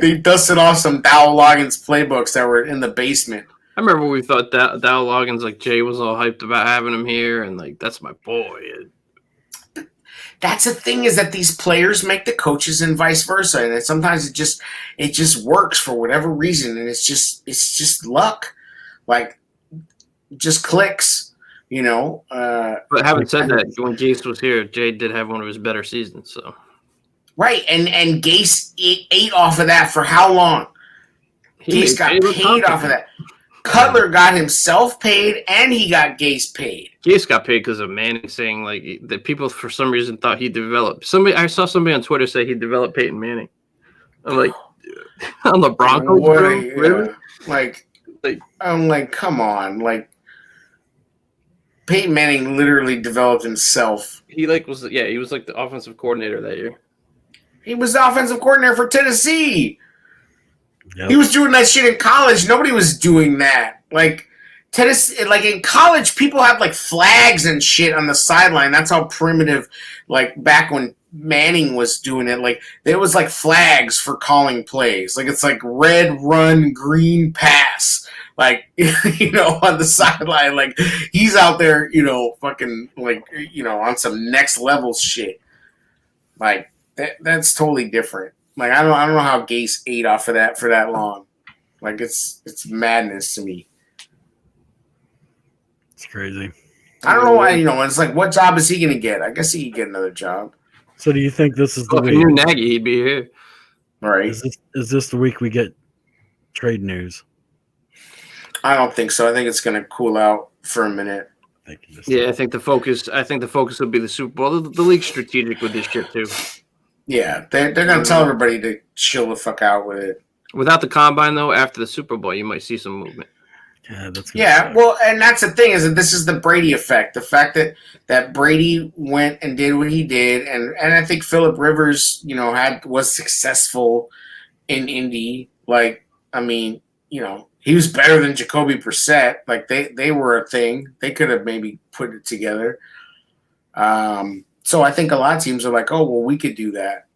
they dusted off some Dow Loggins playbooks that were in the basement. I remember we thought Dow Loggins, like Jay was all hyped about having him here, and like that's my boy. That's the thing, is that these players make the coaches and vice versa, and sometimes it just works for whatever reason, and it's just luck, like just clicks. But having said that, when Gase was here, Jay did have one of his better seasons. So right, and Gase ate off of that for how long? Gase got paid off of that. Cutler got himself paid, and he got Gase paid. Gase got paid because of Manning saying that people for some reason thought he developed. I saw somebody on Twitter say he developed Peyton Manning. I'm like, on the Broncos, bro? Really? Like, I'm like, come on, like. Peyton Manning literally developed himself. He was like the offensive coordinator that year. He was the offensive coordinator for Tennessee. Yep. He was doing that shit in college. Nobody was doing that. Like Tennessee, like in college, people have like flags and shit on the sideline. That's how primitive. Like back when Manning was doing it, like there was like flags for calling plays. Like it's like red run, green pass. Like, on the sideline, like he's out there, fucking like, on some next level shit. Like that's totally different. Like I don't know how Gase ate off of that for that long. Like it's madness to me. It's crazy. I don't know why. It's like, what job is he gonna get? I guess he could get another job. So do you think this is the week? If he knew Nagy, he'd be here. All right. Is this the week we get trade news? I don't think so. I think it's going to cool out for a minute. I think the focus will be the Super Bowl. The league's strategic with this shit too. Yeah, they're gonna tell everybody to chill the fuck out with it. Without the combine, though, after the Super Bowl, you might see some movement. Yeah, well, and that's the thing is that this is the Brady effect. The fact that Brady went and did what he did, and I think Phillip Rivers, was successful in Indy. Like, I mean, he was better than Jacoby Brissett. Like they were a thing. They could have maybe put it together. So I think a lot of teams are like, oh well, we could do that.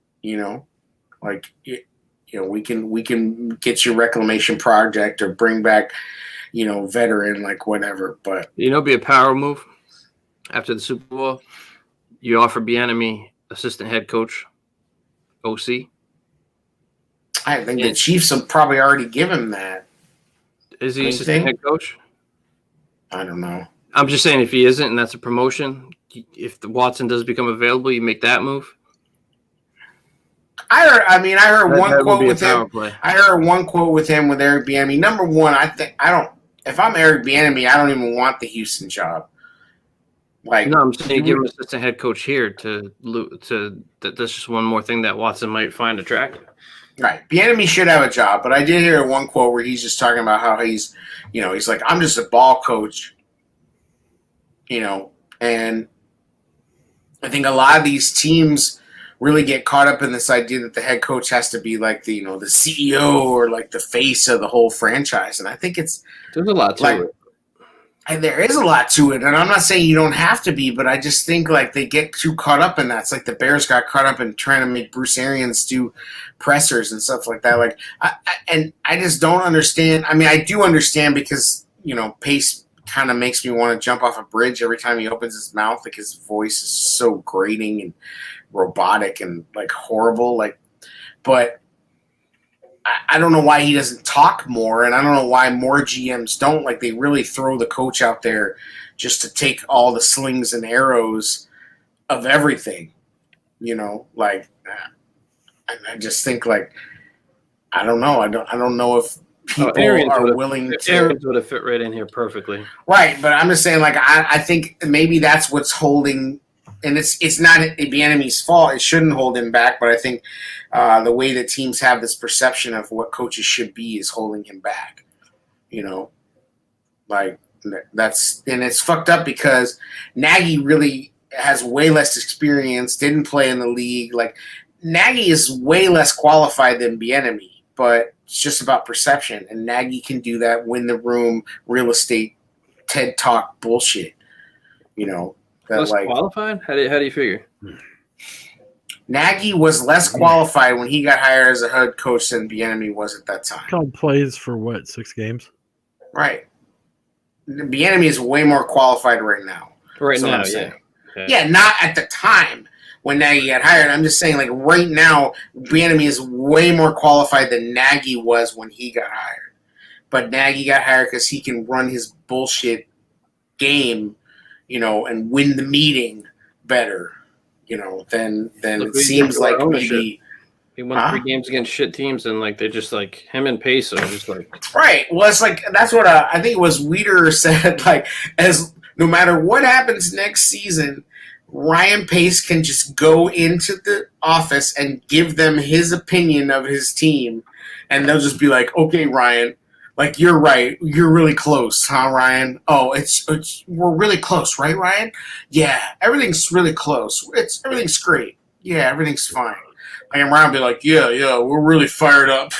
Like we can get your reclamation project or bring back. Veteran, like whatever, but be a power move after the Super Bowl. You offer Bieniemy assistant head coach, OC. I think the Chiefs will probably already give him that. Is he assistant head coach? I don't know. I'm just saying if he isn't, and that's a promotion. If the Watson does become available, you make that move. I heard one quote with him. I heard one quote with him with Eric Bieniemy. Number one, if I'm Eric Bieniemy, I don't even want the Houston job. Like, no, I'm saying give him assistant head coach here that's just one more thing that Watson might find attractive. Right. Bieniemy should have a job, but I did hear one quote where he's just talking about how he's like, I'm just a ball coach, and I think a lot of these teams really get caught up in this idea that the head coach has to be like the CEO or like the face of the whole franchise. And I think there's a lot to it. And there is a lot to it. And I'm not saying you don't have to be, but I just think like they get too caught up in that. It's like the Bears got caught up in trying to make Bruce Arians do pressers and stuff like that. Like, I just don't understand. I mean, I do understand because, Pace kind of makes me want to jump off a bridge every time he opens his mouth. Like his voice is so grating and robotic and like horrible. Like, but I don't know why he doesn't talk more, and I don't know why more GMs don't. Like, they really throw the coach out there just to take all the slings and arrows of everything, Like, I just think like I don't know. I don't know if people are willing to. Arians would have fit right in here perfectly, right? But I'm just saying, like, I think maybe that's what's holding. And it's not Bieniemy's fault. It shouldn't hold him back. But I think the way that teams have this perception of what coaches should be is holding him back. Like it's fucked up because Nagy really has way less experience. Didn't play in the league. Like Nagy is way less qualified than Bieniemy, but it's just about perception. And Nagy can do that. Win the room, real estate, TED Talk bullshit. Less qualified? How do you figure? Nagy was less qualified when he got hired as a head coach than Bieniemy was at that time. Called plays for 6 games? Right. Bieniemy is way more qualified right now. Right now, yeah. Yeah, not at the time when Nagy got hired. I'm just saying, like, right now, Bieniemy is way more qualified than Nagy was when he got hired. But Nagy got hired because he can run his bullshit game, and win the meeting better, than it seems like maybe. He won 3 games against shit teams, and like they're just like him and Pace are just like right. Well, it's like that's what I think it was Weeder said. Like, as no matter what happens next season, Ryan Pace can just go into the office and give them his opinion of his team, and they'll just be like, "Okay, Ryan." Like, you're right. You're really close, huh, Ryan? Oh, we're really close, right, Ryan? Yeah, everything's really close. Everything's great. Yeah, everything's fine. Like, and Ryan will be like, yeah, we're really fired up.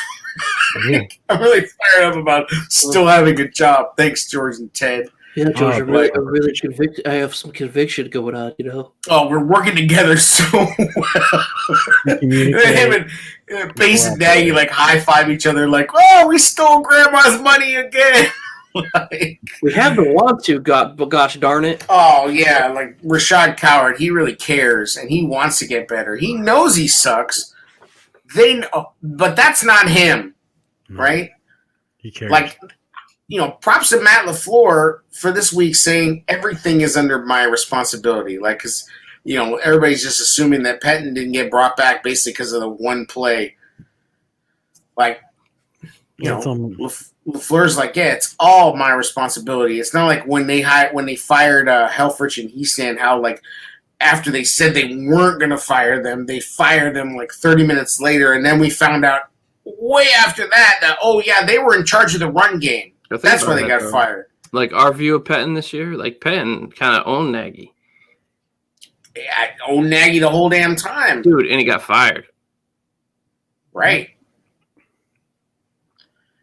I'm really fired up about still having a job. Thanks, George and Ted. Yeah, George, I'm really convicted. I have some conviction going on, Oh, we're working together so well. Him and Pace and Nagy like high-five each other like, oh, we stole Grandma's money again. Like, we haven't want to, gosh darn it. Oh, yeah, like Rashad Coward, he really cares, and he wants to get better. He knows he sucks. They know, but that's not him, right? He cares. Like, props to Matt LaFleur for this week saying everything is under my responsibility. Like, because, everybody's just assuming that Pettin didn't get brought back basically because of the one play. Like, LaFleur's like, yeah, it's all my responsibility. It's not like when they fired Helfrich and Heastand, how, like, after they said they weren't going to fire them, they fired them like 30 minutes later, and then we found out way after that, oh yeah, they were in charge of the run game. That's why they got fired. Like our view of Pettin this year, like Pettin kind of owned Nagy. Yeah, owned Nagy the whole damn time. Dude, and he got fired. Right.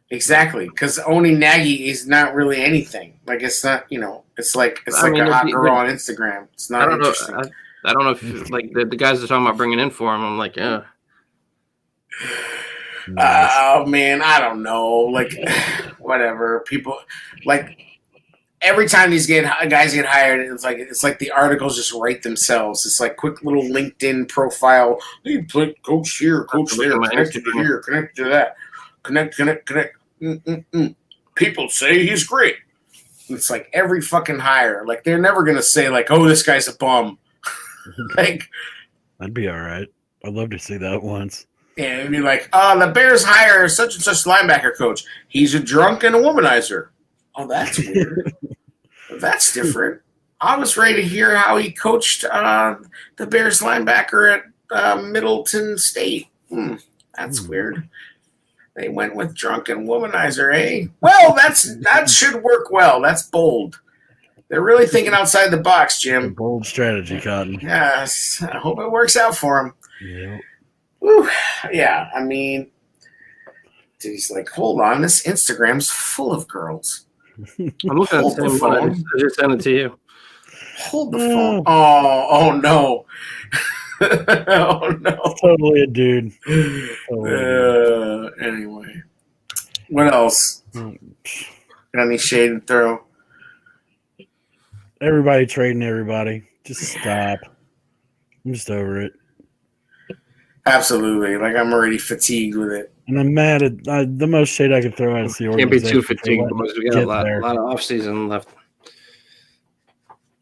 Exactly, because owning Nagy is not really anything. Like it's not, it's like a hot girl on Instagram. It's not interesting. I don't know if like the guys are talking about bringing in for him. I'm like, yeah. Oh man, I don't know. Like, whatever. People like every time these guys get hired, it's like the articles just write themselves. It's like quick little LinkedIn profile. Hey, coach here, coach there, connected to here, connected to that, connect. People say he's great. It's like every fucking hire. Like they're never gonna say like, oh, this guy's a bum. Like that'd be all right. I'd love to see that once. Yeah, it'd be like, the Bears hire such and such linebacker coach. He's a drunk and a womanizer. Oh, that's weird. That's different. I was ready to hear how he coached the Bears linebacker at Middleton State. That's weird. They went with drunk and womanizer, eh? Well, that should work well. That's bold. They're really thinking outside the box, Jim. Bold strategy, Cotton. Yes. I hope it works out for him. Yeah. Whew. Yeah, I mean, he's like, hold on, this Instagram's full of girls. I'm looking at the phone. I just sent it to you. Hold the phone. Oh no. Oh no. Totally a dude. Anyway. What else? Got any shade to throw? Everybody trading everybody. Just stop. I'm just over it. Absolutely. Like, I'm already fatigued with it. And I'm mad at the most shade I could throw at the organization. Can't be too fatigued, boys. We got a lot of off-season left.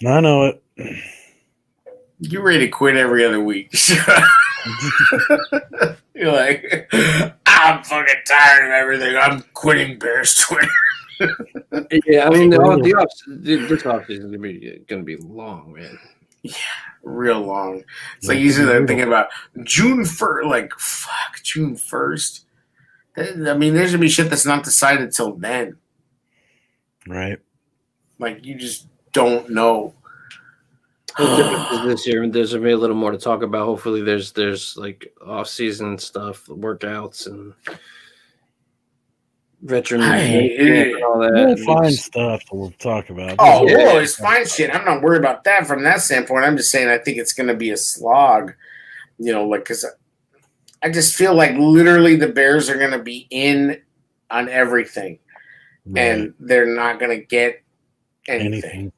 I know it. You're ready to quit every other week. You're like, I'm fucking tired of everything. I'm quitting Bears Twitter. Yeah, I mean, this offseason is going to be long, man. Yeah, real long. It's like usually they're thinking about June 1st. Like, fuck, June 1st. I mean, there's going to be shit that's not decided till then. Right. Like, you just don't know. This year, there's going to be a little more to talk about. Hopefully, there's like off-season stuff, workouts, and veteran and all that. We'll find stuff to talk about. Oh, we'll always find shit. I'm not worried about that from that standpoint. I'm just saying I think it's going to be a slog, because I just feel like literally the Bears are going to be in on everything, right, and they're not going to get anything.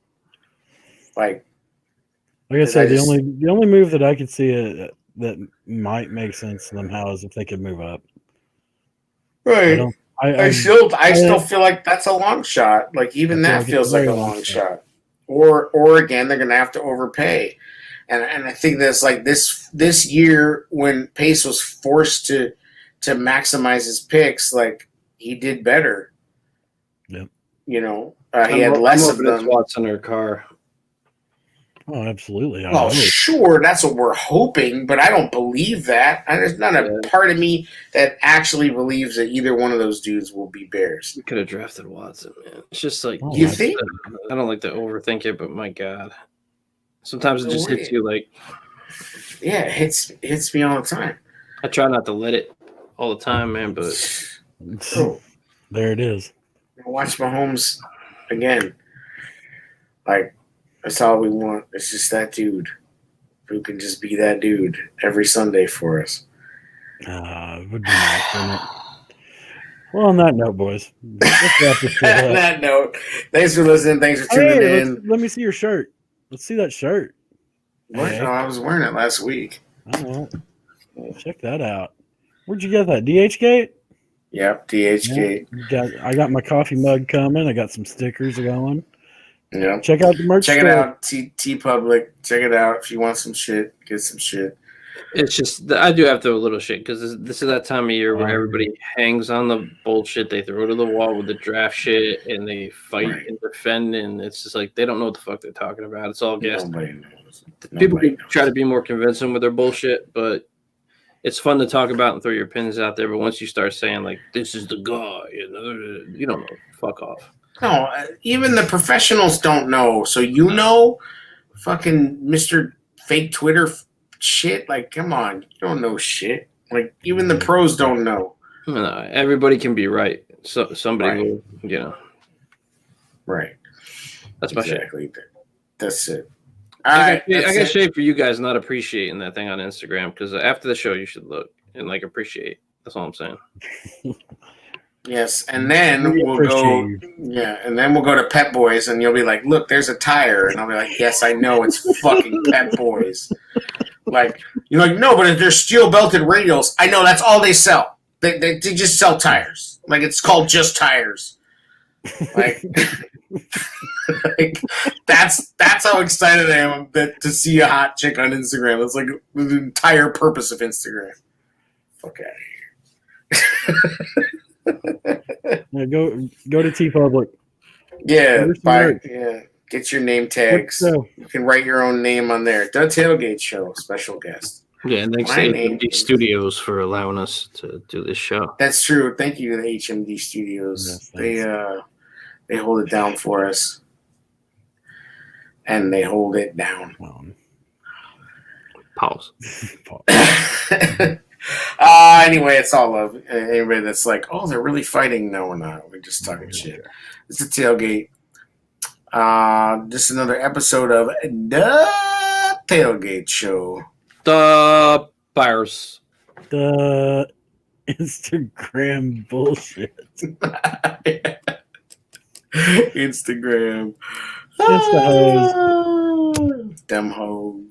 Like I said, the only move that I could see that might make sense somehow is if they could move up. Right. I still feel like that's a long shot. Like even that feels like a long shot. Or again, they're gonna have to overpay. And I think that's like this year when Pace was forced to maximize his picks, like he did better. Yep. He had less of them. Watts in her car. Oh, absolutely. Sure, that's what we're hoping, but I don't believe that. There's not a part of me that actually believes that either one of those dudes will be Bears. We could have drafted Watson, man. It's just like you think? I don't like to overthink it, but my God, sometimes it just hits you like. Yeah, it hits me all the time. I try not to let it all the time, man, but there it is. Watch Mahomes again. Like. That's all we want. It's just that dude who can just be that dude every Sunday for us. It would be nice, wouldn't it? Well, on that note, boys. On that note, thanks for listening. Thanks for tuning in. Let me see your shirt. Let's see that shirt. What? Hey. I was wearing it last week. Oh, check that out. Where'd you get that? DHgate? Yep, DHgate. I got my coffee mug coming. I got some stickers going. Yeah. Check out the merch. Check it out, TeePublic. Check it out if you want some shit. Get some shit. It's just I do have to a little shit because this is that time of year where everybody hangs on the bullshit they throw to the wall with the draft shit and they fight and defend, and it's just like they don't know what the fuck they're talking about. It's all guessed. Nobody knows. People try to be more convincing with their bullshit, but it's fun to talk about and throw your opinions out there. But once you start saying like this is the guy, you don't know. Fuck off. No, even the professionals don't know. So fucking Mr. Fake Twitter shit. Like, come on, you don't know shit. Like, even the pros don't know. No, everybody can be right. So somebody will, Right. That's my shit. That's it. I got shade for you guys not appreciating that thing on Instagram because after the show you should look and like appreciate. That's all I'm saying. Yes, and then we'll go. Yeah, and then we'll go to Pep Boys, and you'll be like, "Look, there's a tire," and I'll be like, "Yes, I know, it's fucking Pep Boys." Like you're like, "No, but if they're steel belted radials, I know that's all they sell. They just sell tires. Like it's called just tires." Like, that's how excited I am to see a hot chick on Instagram. That's like the entire purpose of Instagram. Fuck out of here. Yeah, go to TeePublic. Yeah, get your name tags. You can write your own name on there. The Tailgate Show, special guest. Yeah, and thanks to HMD Studios for allowing us to do this show. That's true. Thank you to the HMD Studios. Yes, they hold it down for us, and they hold it down. Pause. Anyway, it's all love. Anybody that's like, oh, they're really fighting. No, we're not. We're just talking shit. It's the Tailgate. Just another episode of the Tailgate Show. The virus. The Instagram bullshit. Instagram. Insta hoes. Them hoes.